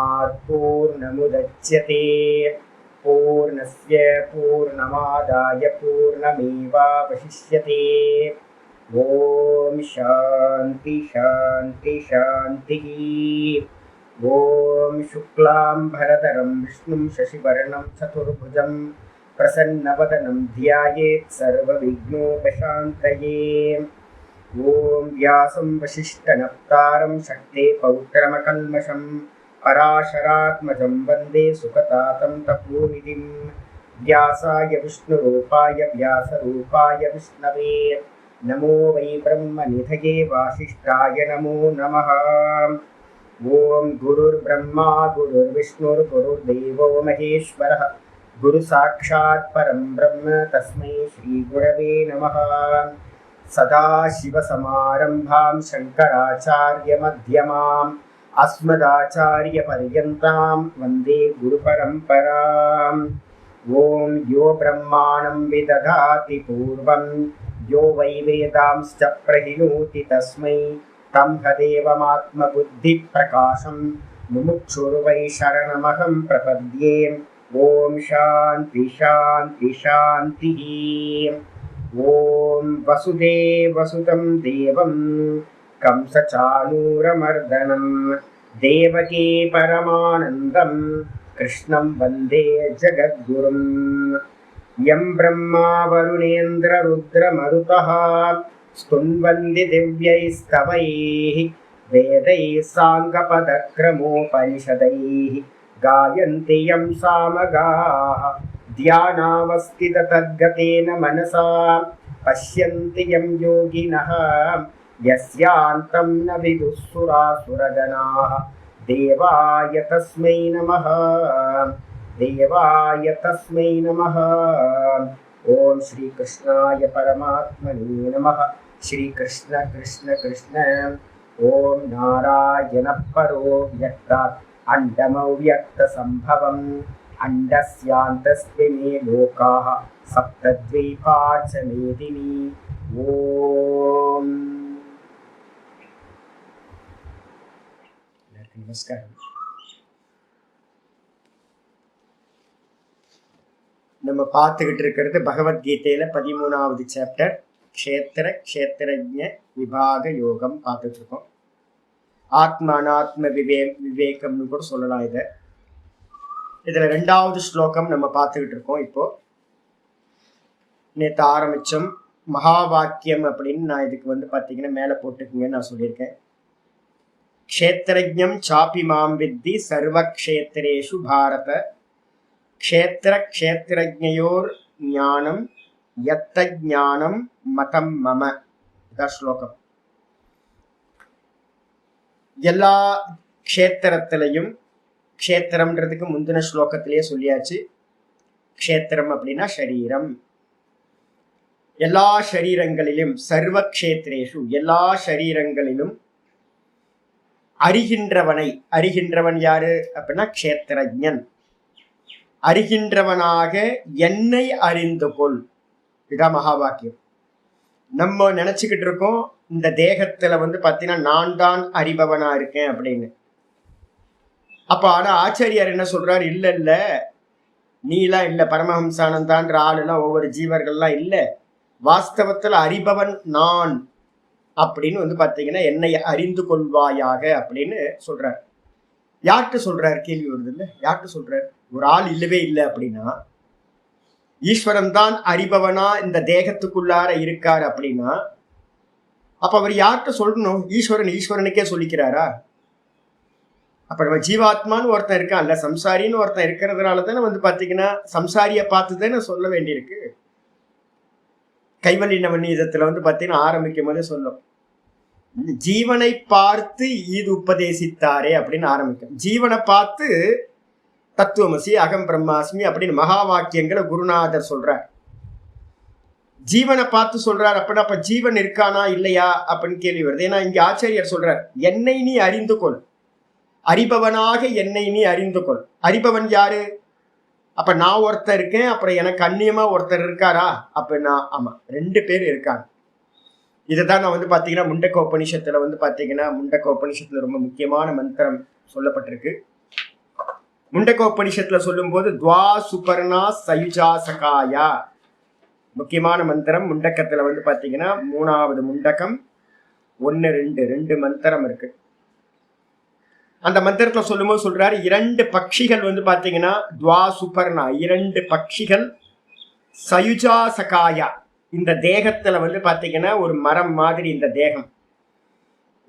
पूर्णात् पूर्णमुदच्यते पूर्णस्य पूर्णमादाय पूर्णमेवावशिष्यते। ओम शांति शांति शांति। ओम शुक्लांबरधरं विष्णुं शशिवर्णं चतुर्भुजं प्रसन्नवदनं ध्यायेत् सर्वविघ्नोपशान्तये। ओम व्यासं वसिष्ठनप्तारं शक्ते पौत्रमकल्मषं पराशरात्मजं वन्दे सुखतातं तपोनिधिं। व्यासाय विष्णुरूपाय व्यासरूपाय विष्णवे नमो वै ब्रह्मनिधये वासिष्ठाय नमो नमः। ओम गुरुर्ब्रह्मा गुरुर्विष्णुर्गुरुर्देवो महेश्वरः गुरुसाक्षात् परं ब्रह्म तस्मै श्रीगुरवे नमः। सदाशिवसमारम्भां शङ्कराचार्यमध्यमाम् अस्मदाचार्यपर्यन्तां वन्दे गुरुपरम्पराम्। ओम यो ब्रह्माणं विदधाति पूर्वं यो वै वेदांश्च प्रहिणोति तस्मै तदेवमात्मबुद्धिप्रकाशं मुमुक्षुर्वै शरणमहं प्रपद्ये। ओम शांति शांति शांतिः। ओम वसुदेवसुतं देवं कंसचाणूरमर्दनं देवकी परमानन्दं कृष्णं वन्दे जगद्गुरुं। यं ब्रह्मा वरुणेन्द्ररुद्रमरुतः स्तुन्वन्ति दिव्यैस्तवैः वेदैः साङ्गपदक्रमोपनिषदैः गायन्ति यं सामगाः ध्यानावस्थिततद्गतेन मनसा पश्यन्ति यं योगिनः यस्यान्तं न विदुःसुरासुरगणाः। देवाय तस्मै नमः देवाय तस्मै नमः। ओम श्री कृष्णाय परमात्मने नमः। श्री कृष्ण कृष्ण कृष्ण। ओम नारायण परो व्यक्तात् अण्डमव्यक्तसम्भवम् अण्डस्यान्तस्मिन् लोकाः सप्तद्वीपा च मेदिनी। ओम नमस्कार। நம்ம பார்த்துக்கிட்டு இருக்கிறது பகவத்கீதையில 13வது சாப்டர் க்ஷேத்திர க்ஷேத்திரஜ்ஞ விபாக யோகம் பார்த்துட்டு இருக்கோம். ஆத்ம அனாத்ம விவேகம்னு கூட சொல்லலாம். இதுல 2வது ஸ்லோகம் நம்ம பார்த்துக்கிட்டு இருக்கோம். இப்போ நேற்று ஆரம்பிச்சோம் மகா வாக்கியம் அப்படின்னு நான் இதுக்கு பார்த்தீங்கன்னா மேலே போட்டுக்குங்கன்னு நான் சொல்லியிருக்கேன். க்ஷேத்திரஜ்ஞம் சாபி மாம் வித்தி சர்வக்ஷேத்திரேஷு பாரத க்ஷேத்திர க்ஷேத்திரஜ்ஞயோர் ஞானம் யத்த ஞானம் மதம் மம. இதான் ஸ்லோகம். எல்லா க்ஷேத்திரத்திலையும், க்ஷேத்திரம்ன்றதுக்கு முந்தின ஸ்லோகத்திலேயே சொல்லியாச்சு, க்ஷேத்திரம் அப்படின்னா ஷரீரம். எல்லா ஷரீரங்களிலும் சர்வ க்ஷேத்திரேஷு எல்லா ஷரீரங்களிலும் அறிகின்றவனை, அறிகின்றவன் யாரு அப்படின்னா க்ஷேத்திரஜ்ஞன். அறிகின்றவனாக என்னை அறிந்து கொள். இதான் மகா வாக்கியம். நம்ம நினைச்சுக்கிட்டு இருக்கோம் இந்த தேகத்துல பார்த்தீங்கன்னா நான் தான் அறிபவனா இருக்கேன் அப்படின்னு. அப்ப ஆனா ஆச்சாரியார் என்ன சொல்றாரு, இல்ல இல்ல நீலாம் இல்ல, பரமஹம்சானந்தான்ற ஆளுலாம் ஒவ்வொரு ஜீவர்கள்லாம் இல்ல, வாஸ்தவத்துல அறிபவன் நான் அப்படின்னு பார்த்தீங்கன்னா என்னை அறிந்து கொள்வாயாக அப்படின்னு சொல்றாரு. யார்கிட்ட சொல்றாரு கேள்வி வருது இல்ல, யார்கிட்ட சொல்றாரு? ஒரு ஆள் இல்லவே இல்லை அப்படின்னா, ஈஸ்வரன் தான் அறிபவனா இந்த தேகத்துக்குள்ளார இருக்காரு அப்படின்னா, அப்ப அவர் யார்கிட்ட சொல்லணும்? ஈஸ்வரன் ஈஸ்வரனுக்கே சொல்லிக்கிறாரா? அப்ப நம்ம ஜீவாத்மான்னு ஒருத்தன் இருக்கான்ல, சம்சாரின்னு ஒருத்தன் இருக்கிறதுனால தானே பார்த்தீங்கன்னா சம்சாரியை பார்த்து தானே சொல்ல வேண்டியிருக்கு. கைவல்லிய நவநீதத்துல பார்த்தீங்கன்னா ஆரம்பிக்கும் போதே சொல்லும், ஜீவனை பார்த்து இது உபதேசித்தாரே அப்படின்னு ஆரம்பிக்கும். ஜீவனை பார்த்து தத்துவமசி அகம் பிரம்மாஸ்மி அப்படின்னு மகா வாக்கியங்களை குருநாதர் சொல்றார். ஜீவனை பார்த்து சொல்றார் அப்படின்னா அப்ப ஜீவன் இருக்கானா இல்லையா அப்படின்னு கேள்வி வருது. ஏன்னா இங்க ஆச்சாரியர் சொல்றார், என்னை நீ அறிந்து கொள், அறிபவனாக என்னை நீ அறிந்து கொள். அறிபவன் யாரு? அப்ப நான் ஒருத்தர் இருக்கேன், அப்புறம் எனக்கு அந்நியமா ஒருத்தர் இருக்காரா அப்படின்னா ஆமா, 2 பேர் இருக்காங்க. இதைதான் நான் பார்த்தீங்கன்னா முண்டக்க உபநிஷத்துல பார்த்தீங்கன்னா முண்டக்க உபநிஷத்துல ரொம்ப முக்கியமான மந்திரம் சொல்லப்பட்டிருக்கு. முண்டகோபனிஷத்துல சொல்லும் போது துவா சுபர்ணா சயுஜா சகாயா, முக்கியமான மந்திரம். முண்டக்கத்துல வந்து பாத்தீங்கன்னா 3வது முண்டகம் 1 2 மந்திரம் இருக்கு. அந்த மந்திரத்துல சொல்லும்போது சொல்றாரு, 2 பட்சிகள் வந்து பாத்தீங்கன்னா துவா சுபர்ணா, 2 பட்சிகள் சயுஜா சகாயா, இந்த தேகத்துல வந்து பாத்தீங்கன்னா ஒரு மரம் மாதிரி இந்த தேகம்,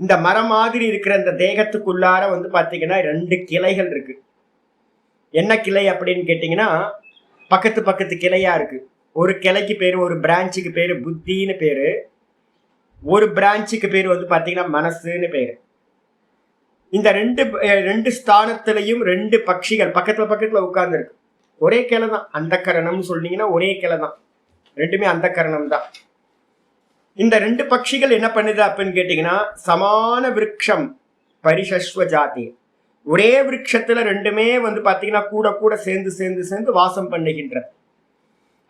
இந்த மரம் மாதிரி இருக்கிற இந்த தேகத்துக்குள்ளார வந்து பாத்தீங்கன்னா 2 கிளைகள் இருக்கு. என்ன கிளை அப்படின்னு கேட்டீங்கன்னா பக்கத்து பக்கத்து கிளையா இருக்கு. ஒரு கிளைக்கு பேரு, ஒரு பிரான்ச்சுக்கு பேரு புத்தின்னு பேரு, ஒரு பிரான்ச்சுக்கு பேரு வந்து பாத்தீங்கன்னா மனசுன்னு பேரு. இந்த ரெண்டு ஸ்தானத்திலையும் 2 பட்சிகள் பக்கத்துல உட்கார்ந்து இருக்கு. ஒரே கிளை தான், அந்த கரணம்னு சொன்னீங்கன்னா ஒரே கிளை தான், ரெண்டுமே அந்த கரணம் தான். இந்த 2 பட்சிகள் என்ன பண்ணுது அப்படின்னு கேட்டீங்கன்னா சமான விருட்சம் பரிசஸ்வ ஜாதி, ஒரே விருட்சத்துல ரெண்டுமே வந்து பாத்தீங்கன்னா கூட கூட சேர்ந்து வாசம் பண்ணுகின்ற.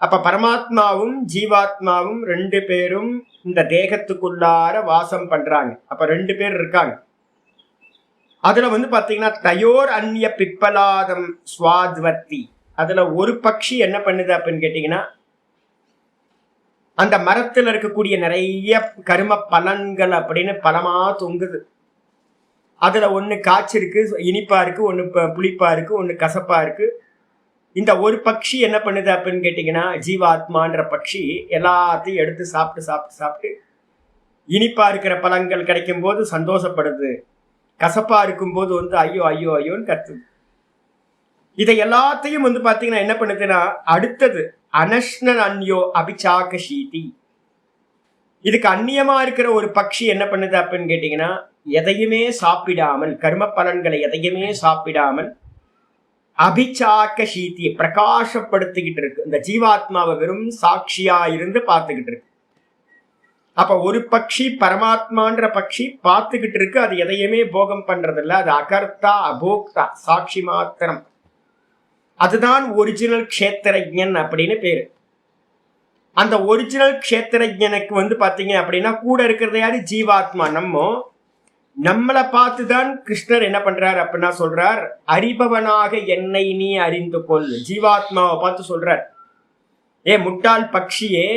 அப்ப பரமாத்மாவும் ஜீவாத்மாவும் 2 பேரும் இந்த தேகத்துக்குள்ளார வாசம் பண்றாங்க. அப்ப 2 பேர் இருக்காங்க. அதுல வந்து பாத்தீங்கன்னா தயோர் அந்நிய பிப்பலாதம் ஸ்வாத்வர்த்தி, அதுல ஒரு பட்சி என்ன பண்ணுது அப்படின்னு கேட்டீங்கன்னா அந்த மரத்துல இருக்கக்கூடிய நிறைய கரும பலன்கள் அப்படின்னு பலமா தொங்குது. அதுல ஒண்ணு காய்ச்சிருக்கு, இனிப்பா இருக்கு, ஒண்ணு புளிப்பா இருக்கு, ஒண்ணு கசப்பா இருக்கு. இந்த ஒரு பட்சி என்ன பண்ணுது அப்படின்னு கேட்டீங்கன்னா ஜீவாத்மான்ற பட்சி எல்லாத்தையும் எடுத்து சாப்பிட்டு இனிப்பா இருக்கிற பழங்கள் கிடைக்கும் போது சந்தோஷப்படுது, கசப்பா இருக்கும் போது வந்து ஐயோ ஐயோ ஐயோன்னு கத்துது. இதை எல்லாத்தையும் வந்து பாத்தீங்கன்னா என்ன பண்ணுதுன்னா அடுத்தது அனஷ்ணன் அந்யோ அபிச்சாக சீதி, இதுக்கு அந்நியமா இருக்கிற ஒரு பட்சி என்ன பண்ணுது அப்படின்னு கேட்டீங்கன்னா எதையுமே சாப்பிடாமல், கர்ம பலன்களை எதையுமே சாப்பிடாமல் அபிச்சாக்க சீத்தியை பிரகாசப்படுத்திக்கிட்டு இருக்கு. இந்த ஜீவாத்மாவை வெறும் சாட்சியா இருந்து பார்த்துக்கிட்டு இருக்கு. அப்ப ஒரு பட்சி பரமாத்மான்ற பட்சி பார்த்துக்கிட்டு இருக்கு, அது எதையுமே போகம் பண்றது இல்லை, அது அகர்த்தா அபோக்தா, சாட்சி மாத்திரம். அதுதான் ஒரிஜினல் க்ஷேத்திரஜன் அப்படின்னு பேரு. அந்த ஒரிஜினல் க்ஷேத்திரஜனுக்கு வந்து பாத்தீங்க அப்படின்னா கூட இருக்கிறது யாரு? ஜீவாத்மா. நம்மளை பார்த்துதான் கிருஷ்ணர் என்ன பண்றார் அப்படின்னா சொல்றார், அறிபவனாக என்னை நீ அறிந்து கொள். ஜீவாத்மாவை பார்த்து சொல்றார், ஏ முட்டாள் பட்சியே,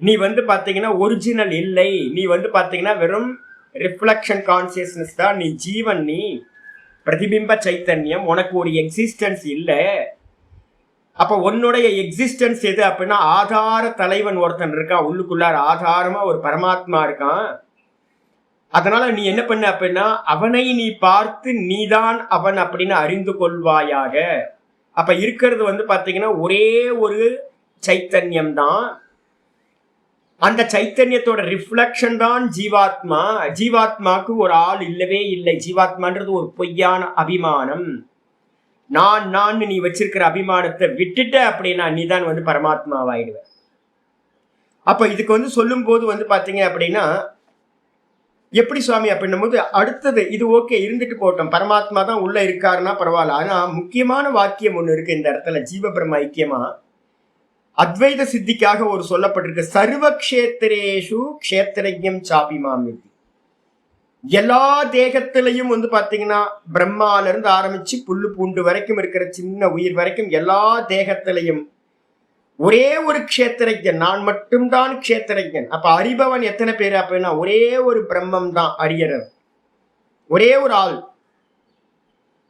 நீ வந்து பாத்தீங்கன்னா ஒரிஜினல் இல்லை, நீ வந்து பாத்தீங்கன்னா வெறும் ரிஃப்ளெக்ஷன் கான்சியஸ்னஸ் தான், நீ ஜீவன், நீ பிரதிபிம்ப சைத்தன்யம், உனக்கு ஒரு எக்ஸிஸ்டன்ஸ் இல்லை. அப்ப உன்னுடைய எக்ஸிஸ்டன்ஸ் எது அப்படின்னா ஆதார தலைவன் ஒருத்தன் இருக்கான், உள்ளுக்குள்ளார ஆதாரமா ஒரு பரமாத்மா இருக்கான். அதனால நீ என்ன பண்ண அப்படின்னா அவனை நீ பார்த்து நீதான் அவன் அப்படின்னு அறிந்து கொள்வாயாக. அப்ப இருக்கிறது வந்து பாத்தீங்கன்னா ஒரே ஒரு சைத்தன்யம் தான், அந்த சைத்தன்யத்தோட ரிஃப்ளெக்ஷன் தான் ஜீவாத்மா. ஜீவாத்மாக்கு ஒரு ஆள் இல்லவே இல்லை. ஜீவாத்மான்றது ஒரு பொய்யான அபிமானம். நான் நீ வச்சிருக்கிற அபிமானத்தை விட்டுட்ட அப்படின்னா நீதான் வந்து பரமாத்மாவாயிடுவ. அப்ப இதுக்கு வந்து சொல்லும் போது வந்து பாத்தீங்க அப்படின்னா எப்படி சுவாமி அப்படின்னும் போது அடுத்தது இது ஓகே இருந்துட்டு போட்டோம், பரமாத்மா தான் உள்ள இருக்காருன்னா பரவாயில்ல. ஆனா முக்கியமான வாக்கியம் ஒண்ணு இருக்கு இந்த இடத்துல, ஜீவ பிரம்ம ஐக்கியமா அத்வைத சித்திக்காக ஒரு சொல்லப்பட்டிருக்கு, சர்வ க்ஷேத்திரேஷு க்ஷேத்திரஜ்யம் சாபி மாமிதி. எல்லா தேகத்திலையும் வந்து பாத்தீங்கன்னா பிரம்மால இருந்து ஆரம்பிச்சு புல்லு பூண்டு வரைக்கும் இருக்கிற சின்ன உயிர் வரைக்கும் எல்லா தேகத்திலையும் ஒரே ஒரு க்ஷேத்திரஜன், நான் மட்டும்தான் க்ஷேத்திரஜன். அப்ப அறிபவன் எத்தனை பேர் அப்படின்னா ஒரே ஒரு பிரம்மம் தான் அறியறது, ஒரே ஒரு ஆள்.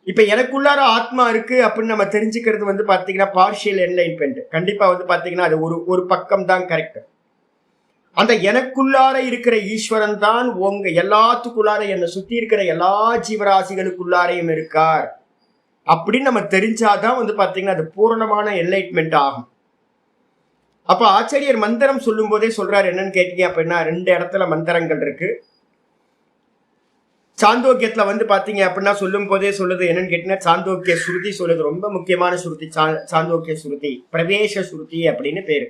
இப்ப எனக்குள்ளார ஆத்மா இருக்கு அப்படின்னு நம்ம தெரிஞ்சுக்கிறது வந்து பாத்தீங்கன்னா பார்ஷியல் என்லைன்மெண்ட். கண்டிப்பா வந்து பாத்தீங்கன்னா அது ஒரு பக்கம் தான் கரெக்ட். அந்த எனக்குள்ளார இருக்கிற ஈஸ்வரன் தான் உங்க எல்லாத்துக்குள்ளார, என்னை சுத்தி இருக்கிற எல்லா ஜீவராசிகளுக்குள்ளாரையும் இருக்கார் அப்படின்னு நம்ம தெரிஞ்சாதான் வந்து பாத்தீங்கன்னா அது பூரணமான என்லைட்மெண்ட் ஆகும். அப்ப ஆச்சாரியர் மந்திரம் சொல்லும் போதே சொல்றாரு என்னன்னு கேட்டீங்க அப்படின்னா 2 இடத்துல மந்திரங்கள் இருக்கு. சாந்தோக்கியத்துல வந்து பாத்தீங்க அப்படின்னா சொல்லும் போதே சொல்லுது என்னன்னு கேட்டீங்கன்னா சாந்தோக்கிய ஸ்ருதி சொல்லுது, ரொம்ப முக்கியமான ஸ்ருதி சாந்தோக்கிய ஸ்ருதி, பிரவேச ஸ்ருதி அப்படின்னு பேரு.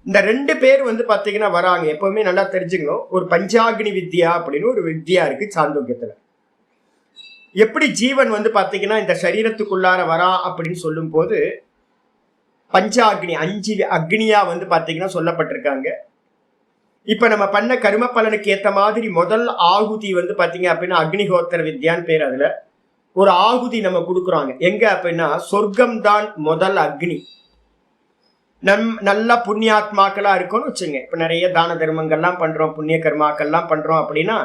இந்த 2 பேர் வந்து பாத்தீங்கன்னா வராங்க, எப்பவுமே நல்லா தெரிஞ்சுக்கணும். ஒரு பஞ்சாக்னி வித்யா அப்படின்னு ஒரு வித்யா இருக்கு சாந்தோக்கியத்துல. எப்படி ஜீவன் வந்து பாத்தீங்கன்னா இந்த சரீரத்துக்குள்ளார வரா அப்படின்னு சொல்லும் போது பஞ்சாக்னி 5 அக்னியா வந்து பாத்தீங்கன்னா சொல்லப்பட்டிருக்காங்க. இப்ப நம்ம பண்ண கர்ம பலனுக்கு ஏத்த மாதிரி முதல் ஆகுதி வந்து பாத்தீங்க அப்படின்னா அக்னிஹோத்திர வித்யான்னு பேர். அதுல ஒரு ஆகுதி நம்ம கொடுக்குறாங்க. எங்க அப்படின்னா சொர்க்கம் தான் முதல் அக்னி. நல்ல புண்ணியாத்மாக்களா இருக்கும்னு வச்சுங்க. இப்ப நிறைய தான தர்மங்கள்லாம் பண்றோம், புண்ணிய கர்மாக்கள்லாம் பண்றோம் அப்படின்னா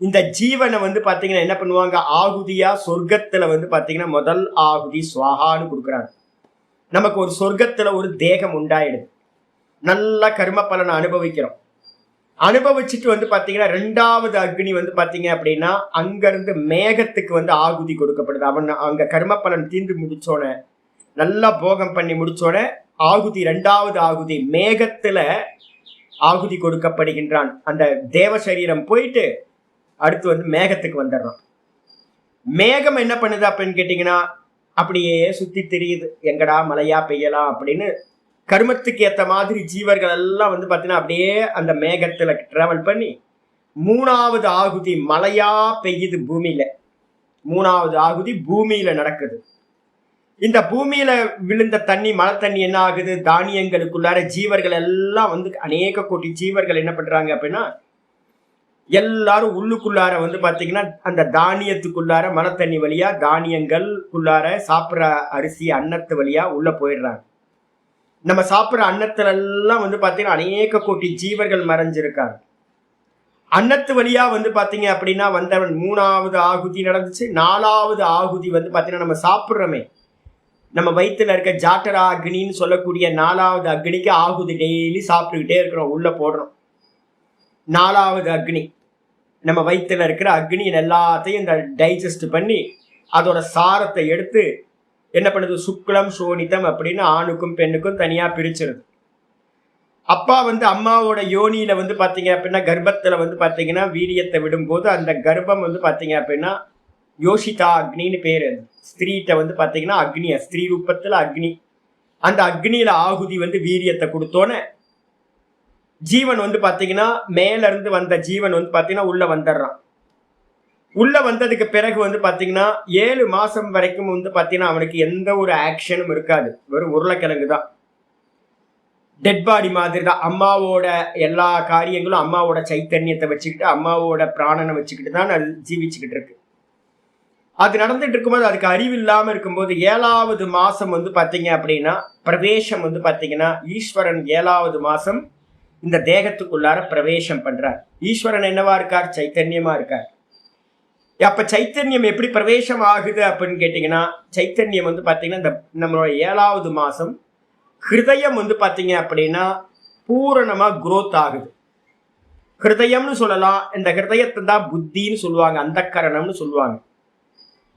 இந்த ஜீவனை வந்து பாத்தீங்கன்னா என்ன பண்ணுவாங்க, ஆகுதியா சொர்க்கத்துல வந்து பாத்தீங்கன்னா முதல் ஆகுதி சுவாகான்னு கொடுக்குறாங்க. நமக்கு ஒரு சொர்க்கத்துல ஒரு தேகம் உண்டாயிடுது, நல்ல கர்ம பலனை அனுபவிக்கிறோம். அனுபவிச்சுட்டு வந்து பாத்தீங்கன்னா ரெண்டாவது அக்னி வந்து பாத்தீங்க அப்படின்னா அங்க இருந்து மேகத்துக்கு வந்து ஆகுதி கொடுக்கப்படுது. அவன் அங்க கர்ம பலன் தீர்ந்து முடிச்சோட, நல்லா போகம் பண்ணி முடிச்சோட ஆகுதி, ரெண்டாவது ஆகுதி மேகத்துல ஆகுதி கொடுக்கப்படுகின்றான். அந்த தேவ சரீரம் போயிட்டு அடுத்து வந்து மேகத்துக்கு வந்துடுறான். மேகம் என்ன பண்ணுது அப்படின்னு கேட்டீங்கன்னா அப்படியே சுத்தி தெரியுது, எங்கடா மழையா பெய்யலாம் அப்படின்னு. கர்மத்துக்கு ஏற்ற மாதிரி ஜீவர்கள் எல்லாம் வந்து பார்த்தீங்கன்னா அப்படியே அந்த மேகத்துல டிராவல் பண்ணி மூணாவது ஆகுதி மழையா பெய்யுது பூமியில. மூணாவது ஆகுதி பூமியில நடக்குது. இந்த பூமியில விழுந்த தண்ணி, மழை தண்ணி என்ன ஆகுது, தானியங்களுக்குள்ளார ஜீவர்கள் எல்லாம் வந்து அநேக கோடி ஜீவர்கள் என்ன பண்றாங்க அப்படின்னா எல்லாரும் உள்ளுக்குள்ளார வந்து பாத்தீங்கன்னா அந்த தானியத்துக்குள்ளார மழை தண்ணி வழியா தானியங்களுக்குள்ளார சாப்பிட்ற அரிசி அன்னத்து வழியா உள்ள போயிடுறாங்க. நம்ம சாப்பிட்ற அன்னத்துல எல்லாம் வந்து பாத்தீங்கன்னா அநேக கோடி ஜீவர்கள் மறைஞ்சிருக்காங்க. அன்னத்து வழியா வந்து பாத்தீங்க அப்படின்னா வந்தவன் மூணாவது ஆகுதி நடந்துச்சு. நாலாவது ஆகுதி வந்து பாத்தீங்கன்னா நம்ம சாப்பிட்றோமே, நம்ம வயிற்றுல இருக்க ஜாட்டரா அக்னின்னு சொல்லக்கூடிய நாலாவது அக்னிக்கு ஆகுதி டெய்லி சாப்பிட்டுக்கிட்டே இருக்கிறோம், உள்ள போடுறோம். நாலாவது அக்னி நம்ம வயிற்றுல இருக்கிற அக்னி எல்லாத்தையும் இந்த டைஜஸ்ட் பண்ணி அதோட சாரத்தை எடுத்து என்ன பண்ணுது, சுக்லம் சோனிதம் அப்படின்னு ஆணுக்கும் பெண்ணுக்கும் தனியா பிரிச்சிருது. அப்பா வந்து அம்மாவோட யோனியில வந்து பாத்தீங்க அப்படின்னா கர்ப்பத்துல வந்து பாத்தீங்கன்னா வீரியத்தை விடும்போது அந்த கர்ப்பம் வந்து பாத்தீங்க அப்படின்னா யோஷிதா அக்னின்னு பேரு. ஸ்திரீட்ட வந்து பாத்தீங்கன்னா அக்னிய ஸ்திரீ ரூபத்துல அக்னி. அந்த அக்னியில ஆகுதி வந்து வீரியத்தை கொடுத்தோன்னே ஜீவன் வந்து பாத்தீங்கன்னா மேல இருந்து வந்த ஜீவன் வந்து பாத்தீங்கன்னா உள்ள வந்துடுறான். உள்ள வந்ததுக்கு பிறகு வந்து பாத்தீங்கன்னா 7 மாசம் வரைக்கும் வந்து பாத்தீங்கன்னா அவனுக்கு எந்த ஒரு ஆக்ஷனும் இருக்காது, வெறும் உருளைக்கிழங்கு தான், டெட் பாடி மாதிரி தான். அம்மாவோட எல்லா காரியங்களும் அம்மாவோட சைத்தன்யத்தை வச்சுக்கிட்டு அம்மாவோட பிராணனை வச்சுக்கிட்டு தான் அது ஜீவிச்சுக்கிட்டு இருக்கு. அது நடந்துட்டு இருக்கும்போது அதுக்கு அறிவு இல்லாம இருக்கும்போது 7வது மாசம் வந்து பாத்தீங்க அப்படின்னா பிரவேசம் வந்து பாத்தீங்கன்னா ஈஸ்வரன் 7வது மாசம் இந்த தேகத்துக்குள்ளார பிரவேசம் பண்றார். ஈஸ்வரன் என்னவா இருக்கார், சைத்தன்யமா இருக்கார். அப்ப சைத்தன்யம் எப்படி பிரவேசம் ஆகுது அப்படின்னு கேட்டீங்கன்னா சைத்தன்யம் வந்து பாத்தீங்கன்னா இந்த நம்மளோட 7வது மாசம் ஹிருதயம் வந்து பாத்தீங்க அப்படின்னா பூரணமா குரோத் ஆகுது. ஹிருதயம்னு சொல்லலாம், இந்த ஹிருதயத்தை தான் புத்தின்னு சொல்லுவாங்க, அந்த கரணம்னு சொல்லுவாங்க.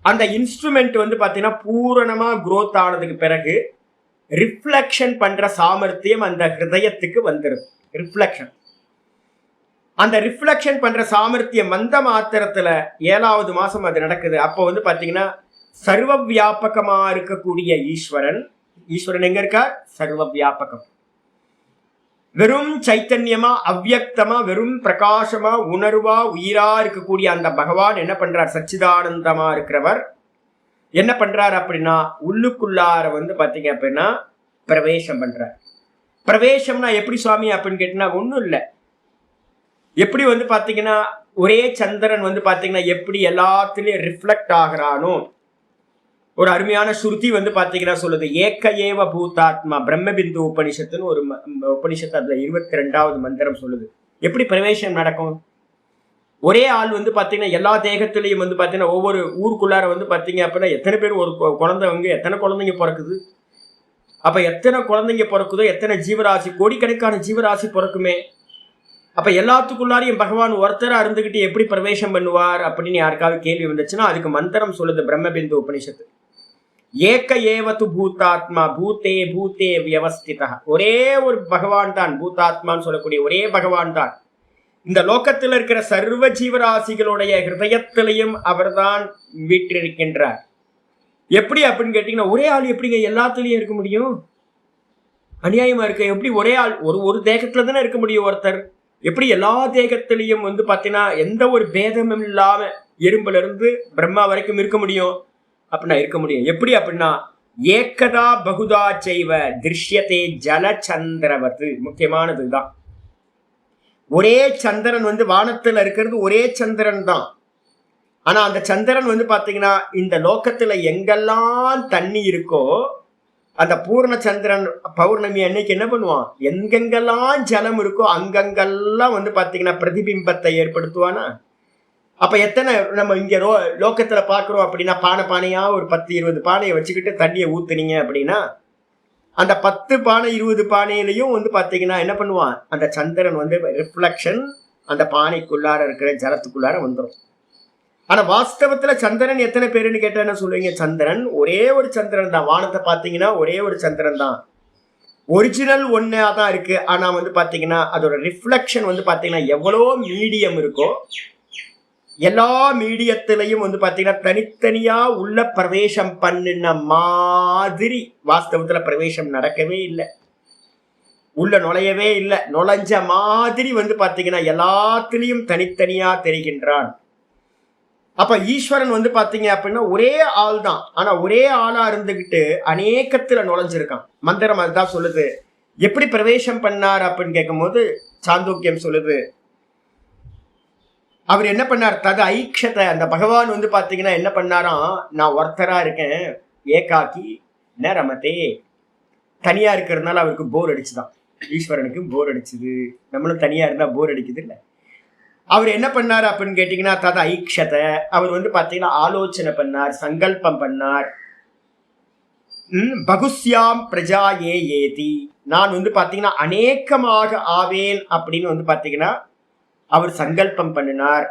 அந்த இன்ஸ்ட்ருமெண்ட் வந்து பாத்தீங்கன்னா பூரணமா குரோத் ஆனதுக்கு பிறகு ரிஃப்ளெக்ஷன் பண்ற சாமர்த்தியம் அந்த ஹிருதயத்துக்கு வந்துருது. ரிஃப்ளெக்ஷன், அந்த ரிஃப்ளெக்ஷன் பண்ற சாமர்த்தியம் வந்த மாத்திரத்துல 7வது மாசம் அது நடக்குது. அப்போ வந்து பாத்தீங்கன்னா சர்வ வியாபகமா இருக்கக்கூடிய ஈஸ்வரன், ஈஸ்வரன் எங்க இருக்கார், சர்வ வியாபகம், வெறும் சைத்தன்யமா அவ்யக்தமா வெறும் பிரகாசமா உணர்வா உயிரா இருக்கக்கூடிய அந்த பகவான் என்ன பண்றார், சச்சிதானந்தமா இருக்கிறவர் என்ன பண்றார் அப்படின்னா உள்ளுக்குள்ளார வந்து பாத்தீங்க அப்படின்னா பிரவேசம் பண்றார். பிரவேசம்னா எப்படி சுவாமி அப்படின்னு கேட்டீங்கன்னா ஒன்றும் இல்லை. எப்படி வந்து பாத்தீங்கன்னா ஒரே சந்திரன் வந்து பாத்தீங்கன்னா எப்படி எல்லாத்துலயும் ரிஃப்ளெக்ட் ஆகிறானோ, ஒரு அருமையான ஸ்ருதி வந்து பாத்தீங்கன்னா சொல்லுது, ஏக்க ஏவ பூதாத்மா பிரம்மபிந்து உபனிஷத்துன்னு ஒரு உபனிஷத்து, அதுல 22வது மந்திரம் சொல்லுது. எப்படி பிரவேசம் நடக்கும், ஒரே ஆள் வந்து பாத்தீங்கன்னா எல்லா தேகத்திலையும் வந்து பாத்தீங்கன்னா ஒவ்வொரு ஊருக்குள்ளார வந்து பாத்தீங்க அப்படின்னா எத்தனை பேர் ஒரு குழந்தைங்க, எத்தனை குழந்தைங்க பிறக்குது, அப்ப எத்தனை குழந்தைங்க பிறக்குதோ எத்தனை ஜீவராசி, கோடிக்கணக்கான ஜீவராசி பிறக்குமே. அப்ப எல்லாத்துக்குள்ளாரையும் பகவான் ஒருத்தரா இருந்துகிட்டு எப்படி பிரவேசம் பண்ணுவார் அப்படின்னு யாருக்காவது கேள்வி வந்துச்சுன்னா அதுக்கு மந்திரம் சொல்லுது பிரம்மபிந்து உபனிஷத்து, ஏக்க ஏவது பூதாத்மா பூத்தே பூத்தே வியவஸ்திதா. ஒரே ஒரு பகவான் தான், பூதாத்மான்னு சொல்லக்கூடிய ஒரே பகவான் தான் இந்த லோகத்தில் இருக்கிற சர்வ ஜீவராசிகளுடைய ஹிருதயத்திலையும் அவர்தான் வீற்றிருக்கின்றார். எப்படி அப்படின்னு கேட்டீங்கன்னா ஒரே ஆள் எப்படிங்க எல்லாத்துலயும் இருக்க முடியும், அநியாயமா இருக்க. எப்படி ஒரே ஆள் ஒரு தேகத்துல தானே இருக்க முடியும் ஒருத்தர், எப்படி எல்லா தேகத்திலையும் வந்து பாத்தீங்கன்னா எந்த ஒரு பேதமும் இல்லாம எறும்புல இருந்து பிரம்மா வரைக்கும் இருக்க முடியும் அப்படின்னா இருக்க முடியும். எப்படி அப்படின்னா ஏக்கதா பகுதா செய்வ திருஷ்யத்தே ஜலச்சந்திரவத்து. முக்கியமானதுதான், ஒரே சந்திரன் வந்து வானத்துல இருக்கிறது ஒரே சந்திரன் தான். ஆனா அந்த சந்திரன் வந்து பாத்தீங்கன்னா இந்த லோகத்துல எங்கெல்லாம் தண்ணி இருக்கோ அந்த பூர்ண சந்திரன் பௌர்ணமி அன்னைக்கு என்ன பண்ணுவான், எங்கெங்கெல்லாம் ஜலம் இருக்கோ அங்கங்கெல்லாம் வந்து பாத்தீங்கன்னா பிரதிபிம்பத்தை ஏற்படுத்துவானா. அப்ப எத்தனை நம்ம இங்க லோக்கத்துல பாக்குறோம் அப்படின்னா, பானையா ஒரு 10-20 பானையை வச்சுக்கிட்டு தண்ணியை ஊத்துனீங்க அப்படின்னா அந்த 10 பானை 20 பானையிலையும் வந்து பாத்தீங்கன்னா என்ன பண்ணுவான், அந்த சந்திரன் வந்து ரிஃப்ளக்ஷன் அந்த பானைக்குள்ளார இருக்கிற ஜலத்துக்குள்ளார வந்துடும். ஆனா வாஸ்தவத்துல சந்திரன் எத்தனை பேருன்னு கேட்டா என்ன சொல்லுவீங்க, சந்திரன் ஒரே ஒரு சந்திரன் தான். வானத்தை பாத்தீங்கன்னா ஒரே ஒரு சந்திரன் தான், ஒரிஜினல் ஒன்னா தான் இருக்கு. ஆனா வந்து பாத்தீங்கன்னா அதோட ரிஃப்ளக்ஷன் வந்து பாத்தீங்கன்னா எவ்வளோ மீடியம் இருக்கோ எல்லா மீடியத்திலையும் வந்து பாத்தீங்கன்னா தனித்தனியா உள்ள பிரவேசம் பண்ணின மாதிரி வாஸ்தவத்துல பிரவேசம் நடக்கவே இல்லை, உள்ள நுழையவே இல்லை. நுழைஞ்ச மாதிரி வந்து பாத்தீங்கன்னா எல்லாத்திலையும் தனித்தனியா தெரிகின்றான். அப்ப ஈஸ்வரன் வந்து பாத்தீங்க அப்படின்னா ஒரே ஆள் தான், ஆனா ஒரே ஆளா இருந்துகிட்டு அநேகத்துல நுழைஞ்சிருக்கான். மந்திரம் அதுதான் சொல்லுது. எப்படி பிரவேசம் பண்ணார் அப்படின்னு கேட்கும் போது சாந்தோக்கியம் சொல்லுது, அவர் என்ன பண்ணார், தது ஐக்ஷத்தை, அந்த பகவான் வந்து பாத்தீங்கன்னா என்ன பண்ணாராம், நான் ஒருத்தரா இருக்கேன், ஏகாக்கி ந ரமதே, தனியா இருக்கிறதுனால அவருக்கு போர் அடிச்சுதான். ஈஸ்வரனுக்கு போர் அடிச்சுது, நம்மளும் தனியா இருந்தா போர் அடிக்குது இல்ல. அவர் என்ன பண்ணார் அப்படின்னு கேட்டீங்கன்னா தது ஐக்ஷத்தை, அவர் வந்து பாத்தீங்கன்னா ஆலோசனை பண்ணார், சங்கல்பம் பண்ணார். பகுஸ்யாம் பிரஜா ஏதி, நான் வந்து பாத்தீங்கன்னா அநேகமாக ஆவேன் அப்படின்னு வந்து பாத்தீங்கன்னா அவர் சங்கல்பம் பண்ணினார்.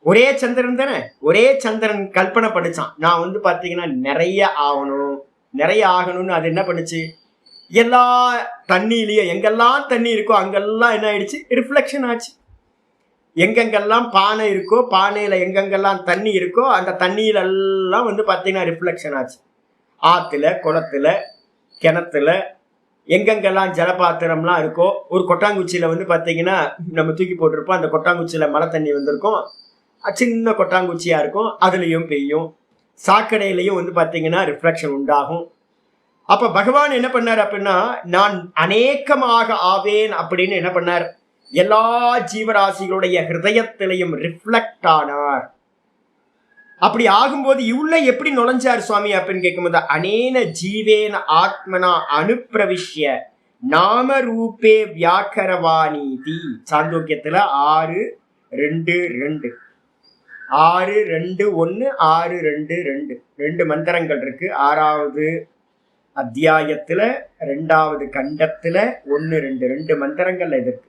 ஒரே சந்திரன் தானே, ஒரே சந்திரன் கல்பனை படிச்சான், நான் வந்து பாத்தீங்கன்னா நிறைய ஆகணும் நிறைய ஆகணும்னு. அது என்ன பண்ணுச்சு, எல்லா தண்ணியிலயும் எங்கெல்லாம் தண்ணி இருக்கோ அங்கெல்லாம் என்ன ஆயிடுச்சு, ரிஃப்ளெக்ஷன் ஆச்சு. எங்கெங்கெல்லாம் பானை இருக்கோ, பானையில எங்கெங்கெல்லாம் தண்ணி இருக்கோ அந்த தண்ணியில எல்லாம் வந்து பாத்தீங்கன்னா ரிஃப்ளெக்ஷன் ஆச்சு. ஆத்துல, குளத்துல, கிணத்துல, எங்கெங்கெல்லாம் ஜலபாத்திரம்லாம் இருக்கோ, ஒரு கொட்டாங்குச்சியில வந்து பாத்தீங்கன்னா நம்ம தூக்கி போட்டிருப்போம், அந்த கொட்டாங்குச்சியில மழை தண்ணி வந்திருக்கும், சின்ன கொட்டாங்குச்சியா இருக்கும், அதுலயும் பெய்யும். சாக்கடையிலையும் வந்து பாத்தீங்கன்னா ரிஃப்ளெக்ஷன் உண்டாகும். அப்ப பகவான் என்ன பண்ணார் அப்படின்னா, நான் அநேகமாக ஆவேன் அப்படின்னு என்ன பண்ணார், எல்லா ஜீவராசிகளுடைய ஹிருதயத்திலையும் ரிஃப்ளெக்ட் ஆனார். அப்படி ஆகும்போது இவுள்ள எப்படி நுழைஞ்சார் சுவாமி அப்படின்னு கேட்கும்போது, அனேன ஜீவேன ஆத்மனா அனுப்பிரவிஷ்ய நாம ரூபே வியாக்கரவாணீதி. சாந்தோக்கியத்துல 6:2:2 6:2:1 6:2:2 2 மந்திரங்கள் இருக்கு. 6வது அத்தியாயத்துல 2வது கண்டத்துல 1-2 மந்திரங்கள் இருக்கு.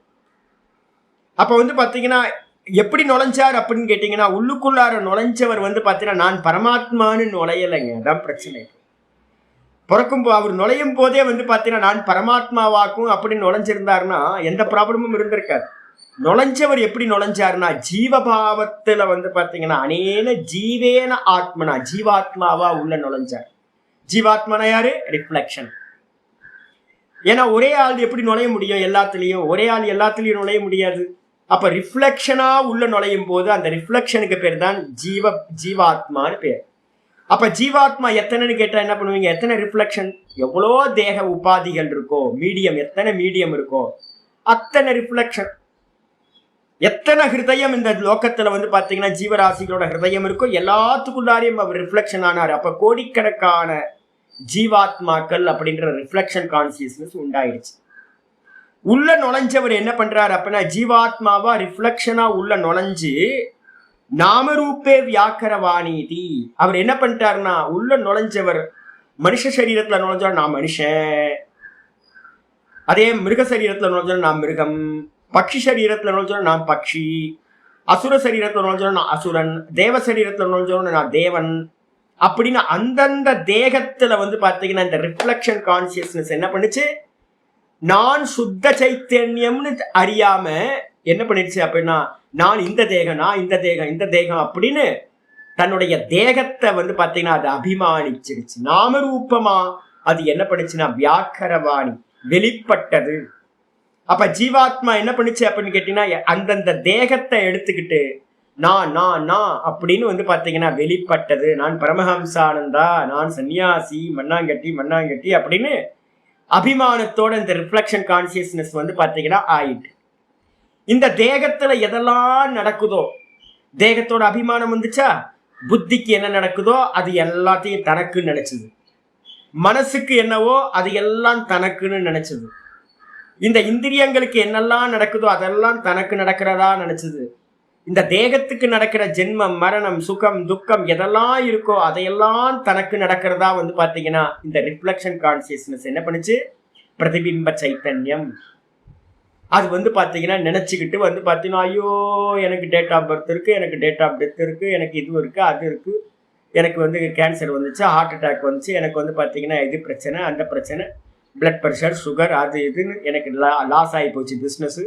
அப்ப வந்து பாத்தீங்கன்னா எப்படி நுழைஞ்சார் அப்படின்னு கேட்டீங்கன்னா, உள்ளுக்குள்ளார நுழைஞ்சவர் வந்து பாத்தீங்கன்னா நான் பரமாத்மான்னு நுழையலைங்க, அதான் பிரச்சனை. பிறக்கும் அவர் நுழையும் போதே வந்து பாத்தீங்கன்னா நான் பரமாத்மாவாக்கும் அப்படின்னு நுழைஞ்சிருந்தாருன்னா எந்த ப்ராப்ளமும் இருந்திருக்காது. நுழைஞ்சவர் எப்படி நுழைஞ்சாருன்னா ஜீவபாவத்துல வந்து பாத்தீங்கன்னா அனேன ஜீவேன ஆத்மனா, ஜீவாத்மாவா உள்ள நுழைஞ்சார். ஜீவாத்மனா யாரு, ரிஃப்ளெக்ஷன். ஏன்னா ஒரே ஆள் எப்படி நுழைய முடியும் எல்லாத்துலயும், ஒரே ஆள் எல்லாத்துலயும் நுழைய முடியாது. அப்ப ரிஃப்ளெக்ஷனா உள்ள நுழையும் போது அந்த ரிஃப்ளெக்ஷனுக்கு பேர் தான் ஜீவாத்மான்னு பேர். அப்ப ஜீவாத்மா எத்தனைன்னு கேட்டா என்ன பண்ணுவீங்க, எத்தனை ரிஃப்ளெக்ஷன், எவ்வளோ தேக உபாதிகள் இருக்கோ, மீடியம் எத்தனை மீடியம் இருக்கோ அத்தனை ரிஃப்ளெக்ஷன். எத்தனை ஹிருதயம் இந்த லோக்கத்துல வந்து பாத்தீங்கன்னா ஜீவராசிகளோட ஹிருதயம் இருக்கோ எல்லாத்துக்குள்ளாரையும் அவர் ரிஃப்ளெக்ஷன் ஆனார். அப்ப கோடிக்கணக்கான ஜீவாத்மாக்கள் அப்படின்ற ரிஃப்ளெக்ஷன் கான்சியஸ்னஸ் உண்டாயிடுச்சு. உள்ள நுழைஞ்சவர் என்ன பண்றாரு அப்படின்னா ஜீவாத்மாவா ரிஃப்ளெக்ஷனா உள்ள நுழைஞ்சு நாமரூபே வியாக்கரவாணீதி. அவர் என்ன பண்ணிட்டாருன்னா உள்ள நுழைஞ்சவர் மனுஷ சரீரத்துல நுழைஞ்சவர் நான் மனுஷன், அதே மிருக சரீரத்துல நுழைஞ்சவர் நான் மிருகம், பக்ஷி சரீரத்துல நுழைஞ்சவர் நான் பக்ஷி, அசுர சரீரத்துல நுழைஞ்சவர் நான் அசுரன், தேவ சரீரத்துல நுழைஞ்சவர் நான் தேவன் அப்படின்னு அந்தந்த தேகத்துல வந்து பாத்தீங்கன்னா இந்த ரிஃப்ளெக்ஷன் கான்சியஸ்னஸ் என்ன பண்ணுச்சு, நான் சுத்த சைத்தன்யம்னு அறியாம என்ன பண்ணிடுச்சு அப்படின்னா நான் இந்த தேகம், நான் இந்த தேகம், இந்த தேகம் அப்படின்னு தன்னுடைய தேகத்தை வந்து பாத்தீங்கன்னா அது அபிமானிச்சிருச்சு. நாமரூபமா அது என்ன பண்ணுச்சுன்னா வியாக்கரவாணி வெளிப்பட்டது. அப்ப ஜீவாத்மா என்ன பண்ணுச்சு அப்படின்னு கேட்டீங்கன்னா அந்தந்த தேகத்தை எடுத்துக்கிட்டு நான் நான் நான் அப்படின்னு வந்து பாத்தீங்கன்னா வெளிப்பட்டது. நான் பரமஹம்சானந்தா, நான் சன்னியாசி, மண்ணாங்கட்டி அப்படின்னு அபிமானத்தோட இந்த ரிஃப்ளெக்ஷன் கான்சியஸ்னஸ் வந்து பாத்தீங்கன்னா ஆயிட்டு. இந்த தேகத்துல எதெல்லாம் நடக்குதோ, தேகத்தோட அபிமானம் வந்துச்சா, புத்திக்கு என்ன நடக்குதோ அது எல்லாத்தையும் தனக்குன்னு நினைச்சது, மனசுக்கு என்னவோ அது எல்லாம் தனக்குன்னு நினைச்சது, இந்த இந்திரியங்களுக்கு என்னெல்லாம் நடக்குதோ அதெல்லாம் தனக்கு நடக்கிறதா நினைச்சது, இந்த தேகத்துக்கு நடக்கிற ஜென்மம் மரணம் சுகம் துக்கம் எதெல்லாம் இருக்கோ அதையெல்லாம் தனக்கு நடக்கிறதா பாத்தீங்கன்னா இந்த ரிஃப்ளெக்ஷன் கான்சியஸ்னஸ் என்ன பண்ணுச்சு, பிரதிபிம்ப சைத்தன்யம். அது பாத்தீங்கன்னா நினைச்சுக்கிட்டு பாத்தீங்கன்னா ஐயோ எனக்கு டேட் ஆஃப் பர்த் இருக்கு, எனக்கு டேட் ஆஃப் டெத் இருக்கு, எனக்கு இது இருக்கு அது இருக்கு, எனக்கு கேன்சர் வந்துச்சு, ஹார்ட் அட்டாக் வந்துச்சு, எனக்கு பாத்தீங்கன்னா இது பிரச்சனை அந்த பிரச்சனை, பிளட் ப்ரெஷர் சுகர் அது இதுன்னு எனக்கு லாஸ் ஆகி போச்சு பிஸ்னஸ்,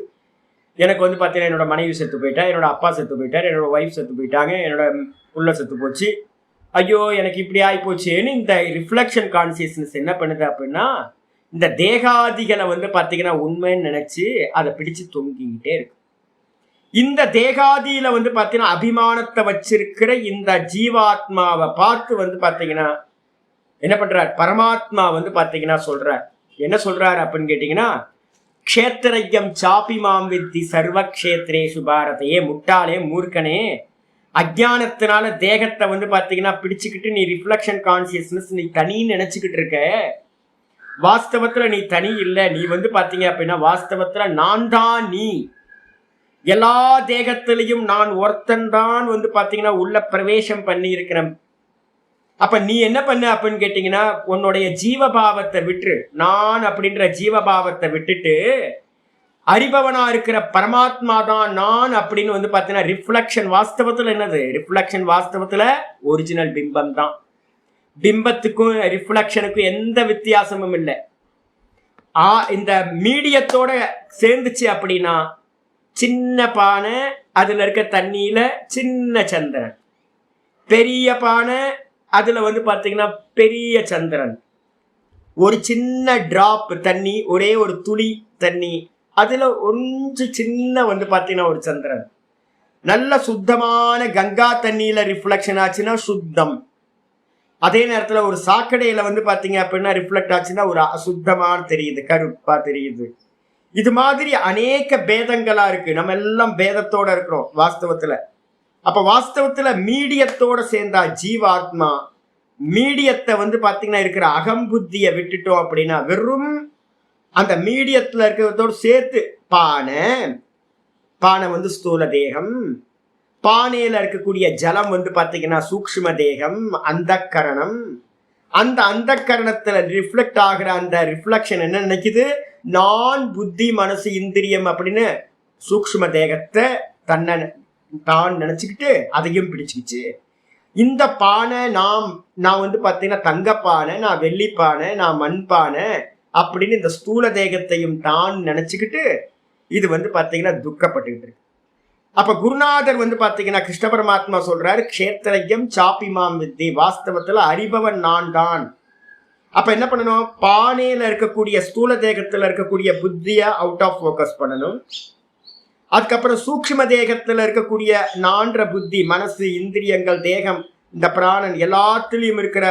எனக்கு பார்த்தீங்கன்னா என்னோட மனைவி செத்து போயிட்டா, என்னோட அப்பா செத்து போயிட்டார், என்னோட ஒய்ஃப் செத்து போயிட்டாங்க, என்னோட உள்ள செத்து போச்சு, ஐயோ எனக்கு இப்படி ஆகி போச்சேன்னு இந்த ரிஃப்ளெக்ஷன் கான்சியஸ்னஸ் என்ன பண்ணுது அப்படின்னா இந்த தேகாதிகளை பார்த்தீங்கன்னா உண்மைன்னு நினைச்சு அதை பிடிச்சு தொங்கிக்கிட்டே இருக்கு. இந்த தேகாதியில பார்த்தீங்கன்னா அபிமானத்தை வச்சிருக்கிற இந்த ஜீவாத்மாவை பார்த்து பார்த்தீங்கன்னா என்ன பண்றார், பரமாத்மா பார்த்தீங்கன்னா சொல்றார். என்ன சொல்றாரு அப்படின்னு கேட்டீங்கன்னா, க்ஷேத்திரம் சாப்பிமாம் வித்தி சர்வ க்ஷேத்ரேஷு பாரதையே, முட்டாளே மூர்க்கனே, அஜ்ஞானத்தினால தேகத்தை பார்த்தீங்கன்னா பிடிச்சுக்கிட்டு நீ ரிஃப்ளெக்ஷன் கான்சியஸ்னஸ் நீ தனின்னு நினைச்சுக்கிட்டு இருக்க. வாஸ்தவத்துல நீ தனி இல்லை, நீ பார்த்தீங்க அப்படின்னா வாஸ்தவத்துல நான் தான் நீ, எல்லா தேகத்திலையும் நான் ஒருத்தன் தான் பார்த்தீங்கன்னா உள்ள பிரவேசம் பண்ணி இருக்கிறேன். அப்ப நீ என்ன பண்ண அப்படின்னு கேட்டீங்கன்னா, உன்னுடைய ஜீவபாவத்தை விட்டு, நான் அப்படின்ற ஜீவபாவத்தை விட்டுட்டு அறிபவனா இருக்கிற பரமாத்மா தான் நான் அப்படின்னு பார்த்தீங்கன்னா ரிஃப்ளெக்ஷன் வாஸ்தவத்துல என்னது, ரிஃப்ளெக்ஷன் வாஸ்தவத்துல ஒரிஜினல் பிம்பம் தான். பிம்பத்துக்கும் ரிஃப்ளெக்ஷனுக்கும் எந்த வித்தியாசமும் இல்லை. இந்த மீடியத்தோட சேர்ந்துச்சு அப்படின்னா சின்ன பானை, அதுல இருக்க தண்ணியில சின்ன சந்திரன், பெரிய பானை அதுல பாத்தீங்கன்னா பெரிய சந்திரன், ஒரு சின்ன டிராப் தண்ணி, ஒரே ஒரு துளி தண்ணி, அதுல கொஞ்சம் சின்ன பாத்தீங்கன்னா ஒரு சந்திரன். நல்ல சுத்தமான கங்கா தண்ணியில ரிஃப்ளெக்ஷன் ஆச்சுன்னா சுத்தம், அதே நேரத்துல ஒரு சாக்கடையில பாத்தீங்க அப்படின்னா ரிஃப்ளெக்ட் ஆச்சுன்னா ஒரு அசுத்தமான தெரியுது, கருப்பா தெரியுது. இது மாதிரி அநேக பேதங்களா இருக்கு. நம்ம எல்லாம் பேதத்தோட இருக்கிறோம் வாஸ்தவத்துல. அப்ப வாஸ்தவத்துல மீடியத்தோட சேர்ந்தா ஜீவாத்மா, மீடியத்தை பாத்தீங்கன்னா இருக்கிற அகம்புத்திய விட்டுட்டோம் அப்படின்னா வெறும் அந்த மீடியத்துல இருக்கிறதோடு சேர்த்து பானை, பானை ஸ்தூல தேகம், பானையில இருக்கக்கூடிய ஜலம் பாத்தீங்கன்னா சூக்ஷ்ம தேகம், அந்த கரணம், அந்த அந்த கரணத்துல ரிஃப்ளெக்ட் ஆகிற அந்த ரிஃப்ளெக்ஷன் என்ன நினைக்குது, நான் புத்தி மனசு இந்திரியம் அப்படின்னு சூக்ஷ்ம தேகத்தை தன்னை தான் நினைச்சுக்கிட்டு அதையும் பிடிச்சிக்கிச்சு. இந்த பானை நான் பாத்தீங்கன்னா தங்கப்பானை, நான் வெள்ளிப்பானை, நான் மண்பானை அப்படின்னு இந்த ஸ்தூல தேகத்தையும் தான் நினைச்சுக்கிட்டு இது பாத்தீங்கன்னா துக்கப்பட்டுக்கிட்டு இருக்கு. அப்ப குருநாதர் பாத்தீங்கன்னா கிருஷ்ண பரமாத்மா சொல்றாரு, க்ஷேத்திரம் சாப்பிமாம் வித்தி, வாஸ்தவத்துல அறிபவன் நான் தான். அப்ப என்ன பண்ணணும், பானையில இருக்கக்கூடிய ஸ்தூல தேகத்துல இருக்கக்கூடிய புத்திய அவுட் ஆஃப் ஃபோக்கஸ் பண்ணணும். அதுக்கப்புறம் சூக்ஷ்ம தேகத்துல இருக்கக்கூடிய நான்ற புத்தி, மனசு, இந்திரியங்கள், தேகம், இந்த பிராணன் எல்லாத்துலயும் இருக்கிற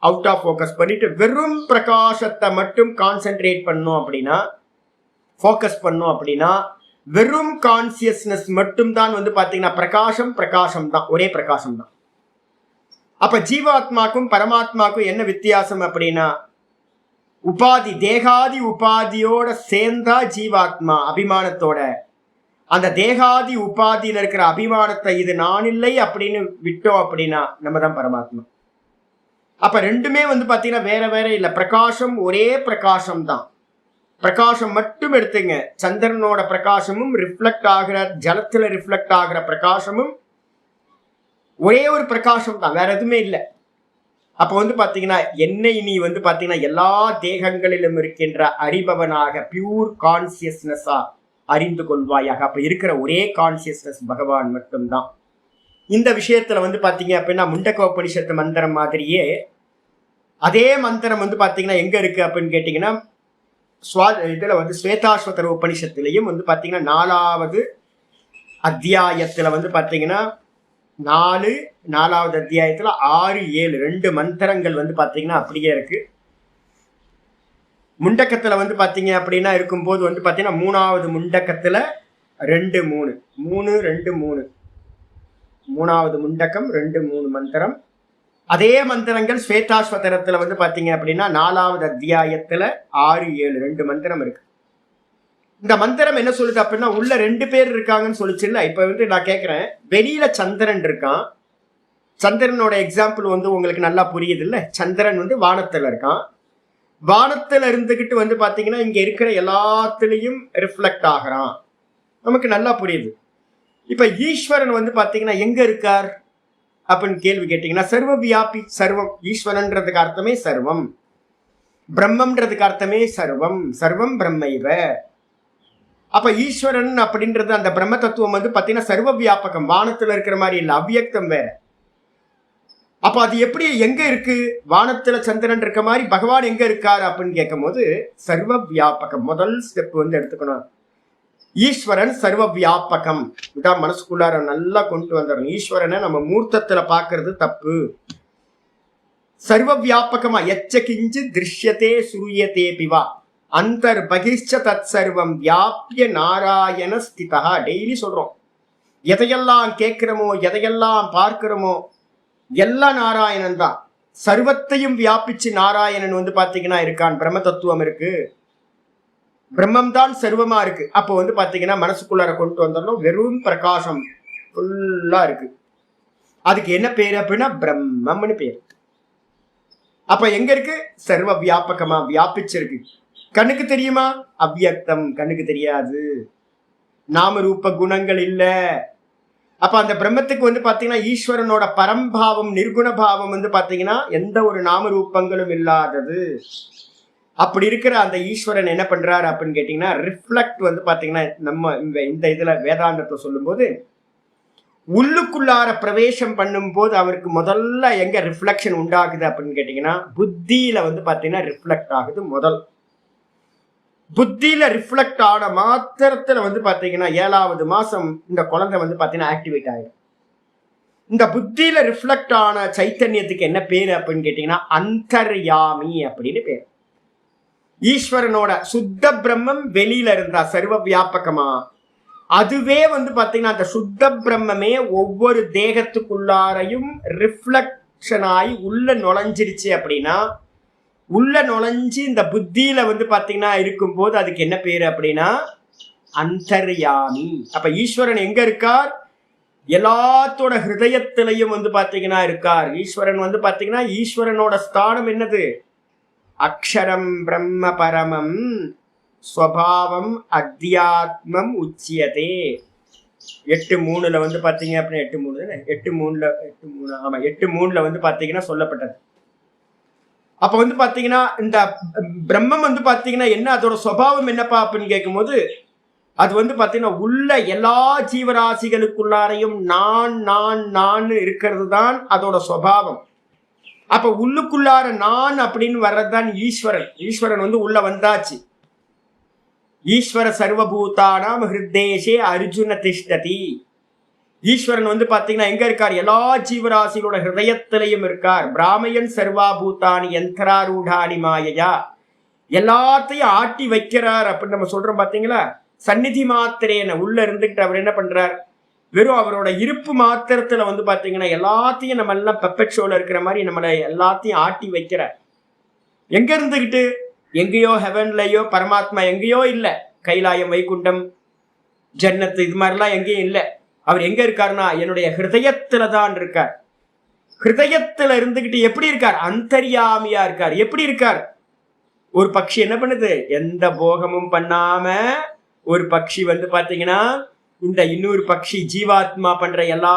அவுட் ஆஃப் ஃபோக்கஸ் பண்ணிட்டு வெறும் பிரகாசத்தை மட்டும் கான்சென்ட்ரேட் பண்ணோம் அப்படின்னா, ஃபோக்கஸ் பண்ணோம் அப்படின்னா வெறும் கான்சியஸ்னஸ் மட்டும் தான் பாத்தீங்கன்னா பிரகாசம், பிரகாசம் தான், ஒரே பிரகாசம் தான். அப்ப ஜீவாத்மாக்கும் பரமாத்மாக்கும் என்ன வித்தியாசம் அப்படின்னா, உபாதி, தேகாதி உபாதியோட சேர்ந்தா ஜீவாத்மா அபிமானத்தோட, அந்த தேகாதி உபாதியில இருக்கிற அபிமானத்தை இது நான் இல்லை அப்படின்னு விட்டோம் அப்படின்னா நம்ம தான் பரமாத்மா. அப்ப ரெண்டுமே பாத்தீங்கன்னா வேற வேற இல்லை, பிரகாசம் ஒரே பிரகாசம் தான். பிரகாசம் மட்டும் எடுத்துங்க, சந்திரனோட பிரகாசமும் ரிஃப்ளெக்ட் ஆகிற ஜலத்துல ரிஃப்ளெக்ட் ஆகிற பிரகாசமும் ஒரே ஒரு பிரகாசம் தான், வேற எதுவுமே இல்லை. அப்ப பாத்தீங்கன்னா என்னை நீ பாத்தீங்கன்னா எல்லா தேகங்களிலும் இருக்கின்ற அறிபவனாக பியூர் கான்சியஸ்னஸா அறிந்து கொள்வாயாக. அப்ப இருக்கிற ஒரே கான்சியஸ்னஸ் பகவான் மட்டும்தான். இந்த விஷயத்துல பாத்தீங்க அப்படின்னா முண்டகோபனிஷத்து மந்திரம் மாதிரியே அதே மந்திரம் பாத்தீங்கன்னா எங்க இருக்கு அப்படின்னு கேட்டீங்கன்னா இதுல ஸ்வேதாஸ்வதர உபனிஷத்துலயும் பாத்தீங்கன்னா 4வது அத்தியாயத்துல பாத்தீங்கன்னா 4வது அத்தியாயத்துல 6, 7 2 மந்திரங்கள் பாத்தீங்கன்னா அப்படியே இருக்கு. முண்டக்கத்துல பாத்தீங்க அப்படின்னா இருக்கும்போது பாத்தீங்கன்னா 3வது முண்டக்கத்துல 2, 3 3, 2, 3 3வது முண்டகம் 2-3 மந்திரம். அதே மந்திரங்கள் ஸ்வேதாஸ்வதரத்துல வந்து பாத்தீங்க அப்படின்னா 4வது அத்தியாயத்துல 6-7 2 மந்திரம் இருக்கு. இந்த மந்திரம் என்ன சொல்லுது அப்படின்னா, உள்ள 2 பேர் இருக்காங்கன்னு சொல்லிச்சு இல்ல. இப்ப வந்து நான் கேட்கிறேன், வெளியில சந்திரன் இருக்கான். சந்திரனோட எக்ஸாம்பிள் வந்து உங்களுக்கு நல்லா புரியுது இல்ல. சந்திரன் வந்து வானத்துல இருக்கான். வானத்துல இருந்துகிட்டு வந்து பாத்தீங்கன்னா இங்க இருக்கிற எல்லாத்துலயும் ரிஃப்ளெக்ட் ஆகிறான். நமக்கு நல்லா புரியுது. இப்ப ஈஸ்வரன் வந்து பாத்தீங்கன்னா எங்க இருக்கார் அப்படின்னு கேள்வி கேட்டீங்கன்னா, சர்வ வியாபி. சர்வம் ஈஸ்வரன்றதுக்கு அர்த்தமே சர்வம். பிரம்மன்றதுக்கு அர்த்தமே சர்வம். சர்வம் பிரம்மைவ. அப்ப ஈஸ்வரன் அப்படின்றது அந்த பிரம்ம தத்துவம் வந்து பாத்தீங்கன்னா சர்வ வியாபகம். வானத்துல இருக்கிற மாதிரி இல்ல, அவ்வியக்தம் வேற. அப்ப அது எப்படி எங்க இருக்கு? வானத்துல சந்திரன் இருக்க மாதிரி பகவான் எங்க இருக்காரு அப்படின்னு கேட்கும் போது சர்வ வியாபகம். முதல் ஸ்டெப் வந்து எடுத்துக்கணும். ஈஸ்வரன் சர்வ வியாபகம். இதான் மனசுக்குள்ளார நல்லா கொண்டு வந்துடணும். ஈஸ்வரனை நம்ம மூர்த்தத்துல பாக்குறது தப்பு. சர்வ வியாபகமா எச்ச கிஞ்சு திருஷ்யத்தே சூரியத்தே பிவா அந்தர் பகிஷ்ச தத் சர்வம் வியாபிய நாராயண ஸ்திதா. டெய்லி சொல்றோம். எதையெல்லாம் கேட்கிறோமோ எதையெல்லாம் பார்க்கிறோமோ எல்லாம் நாராயணன் தான். சர்வத்தையும் வியாபிச்சு நாராயணன் வந்து பாத்தீங்கன்னா இருக்கான். பிரம்ம தத்துவம் இருக்கு. பிரம்மம் தான் சர்வமா இருக்கு. அப்போ வந்து பாத்தீங்கன்னா மனசுக்குள்ளார கொண்டு வந்துடணும். வெறும் பிரகாசம் ஃபுல்லா இருக்கு. அதுக்கு என்ன பேரு அப்படின்னா பிரம்மம்னு பேரு. அப்ப எங்க இருக்கு? சர்வ வியாபகமா வியாபிச்சிருக்கு. கண்ணுக்கு தெரியுமா? அவ்வியக்தம். கண்ணுக்கு தெரியாது. நாம ரூப குணங்கள் இல்ல. அப்ப அந்த பிரம்மத்துக்கு வந்து பாத்தீங்கன்னா ஈஸ்வரனோட பரம்பாவம் நிர்குண பாவம் வந்து பாத்தீங்கன்னா எந்த ஒரு நாம ரூபங்களும் இல்லாதது. அப்படி இருக்கிற அந்த ஈஸ்வரன் என்ன பண்றாரு அப்படின்னு கேட்டீங்கன்னா, ரிஃப்ளெக்ட் வந்து பாத்தீங்கன்னா நம்ம இந்த இதுல வேதாந்தத்தை சொல்லும் போது உள்ளுக்குள்ளார பிரவேசம் பண்ணும் போது அவருக்கு முதல்ல எங்க ரிஃப்ளெக்ஷன் உண்டாகுது அப்படின்னு கேட்டீங்கன்னா புத்தியில வந்து பாத்தீங்கன்னா ரிஃப்ளெக்ட் ஆகுது. முதல் புத்தியில ரிஃப்ளெக்ட் ஆன மாத்திரத்துல வந்து பாத்தீங்கன்னா 7வது மாசம் இந்த குழந்தை வந்து பாத்தீங்கன்னா ஆக்டிவேட் ஆயிடும். இந்த புத்தியில ரிஃப்ளெக்ட் ஆன சைத்தன்யத்துக்கு என்ன பேரு அப்படின்னு கேட்டீங்கன்னா அந்தர்யாமி அப்படின்னு பேரு. ஈஸ்வரனோட சுத்த பிரம்மம் வெளியில இருந்தா சர்வ வியாபகமா, அதுவே வந்து பாத்தீங்கன்னா அந்த சுத்த பிரம்மமே ஒவ்வொரு தேகத்துக்குள்ளாரையும் ரிஃப்ளெக்ஷன் ஆகி உள்ள நுழைஞ்சிருச்சு அப்படின்னா, உள்ள நுழைஞ்சு இந்த புத்தியில வந்து பாத்தீங்கன்னா இருக்கும் போது அதுக்கு என்ன பேரு அப்படின்னா அந்தர்யாமி. அப்ப ஈஸ்வரன் எங்க இருக்கார்? எல்லாத்தோட ஹிருதயத்திலையும் வந்து பாத்தீங்கன்னா இருக்கார். ஈஸ்வரன் வந்து பாத்தீங்கன்னா ஈஸ்வரனோட ஸ்தானம் என்னது? அக்ஷரம் பிரம்ம பரமம் ஸ்வபாவம் அத்தியாத்மம் உச்சியதே. 8:3 வந்து பாத்தீங்க அப்படின்னா 8:3 வந்து பாத்தீங்கன்னா சொல்லப்பட்டது. அப்ப வந்து பாத்தீங்கன்னா இந்த பிரம்மம் வந்து பாத்தீங்கன்னா என்ன, அதோட சுபாவம் என்னப்பா அப்படின்னு கேட்கும்போது அது வந்து பாத்தீங்கன்னா உள்ள எல்லா ஜீவராசிகளுக்குள்ளாரையும் நான் நான் நான் இருக்கிறது தான் அதோட சுபாவம். அப்ப உள்ளுக்குள்ளார நான் அப்படின்னு வர்றதுதான் ஈஸ்வரன். ஈஸ்வரன் வந்து உள்ள வந்தாச்சு. ஈஸ்வர சர்வபூதானாம் ஹிருத்தேஷே அர்ஜுன திஷ்டதி. ஈஸ்வரன் வந்து பாத்தீங்கன்னா எங்க இருக்கார்? எல்லா ஜீவராசிகளோட ஹிருதயத்திலையும் இருக்கார். பிராமயன் சர்வாபூதானி யந்திராரூடானி மாயையா. எல்லாத்தையும் ஆட்டி வைக்கிறார் அப்படின்னு நம்ம சொல்றோம் பாத்தீங்களா. சந்நிதி மாத்திரேன உள்ள இருந்துகிட்டு அவர் என்ன பண்றார்? வெறும் அவரோட இருப்பு மாத்திரத்துல வந்து பாத்தீங்கன்னா எல்லாத்தையும் நம்ம எல்லாம் பெப்பட் ஷோல இருக்கிற மாதிரி நம்மளை எல்லாத்தையும் ஆட்டி வைக்கிறார். எங்க இருந்துகிட்டு? எங்கேயோ ஹெவன்லயோ பரமாத்மா எங்கேயோ இல்ல. கைலாயம் வைகுண்டம் ஜன்னத்து இது மாதிரிலாம் எங்கேயும் இல்லை. அவர் எங்க இருக்காருன்னா என்னுடைய ஹிருதயத்துல தான் இருக்கார். ஹிருதயத்துல இருந்துகிட்டு எப்படி இருக்கார்? அந்தர்யாமியா இருக்கார். எப்படி இருக்கார்? ஒரு பட்சி என்ன பண்ணுது? எந்த போகமும் பண்ணாம ஒரு பட்சி வந்து பாத்தீங்கன்னா இந்த இன்னொரு பட்சி ஜீவாத்மா பண்ற எல்லா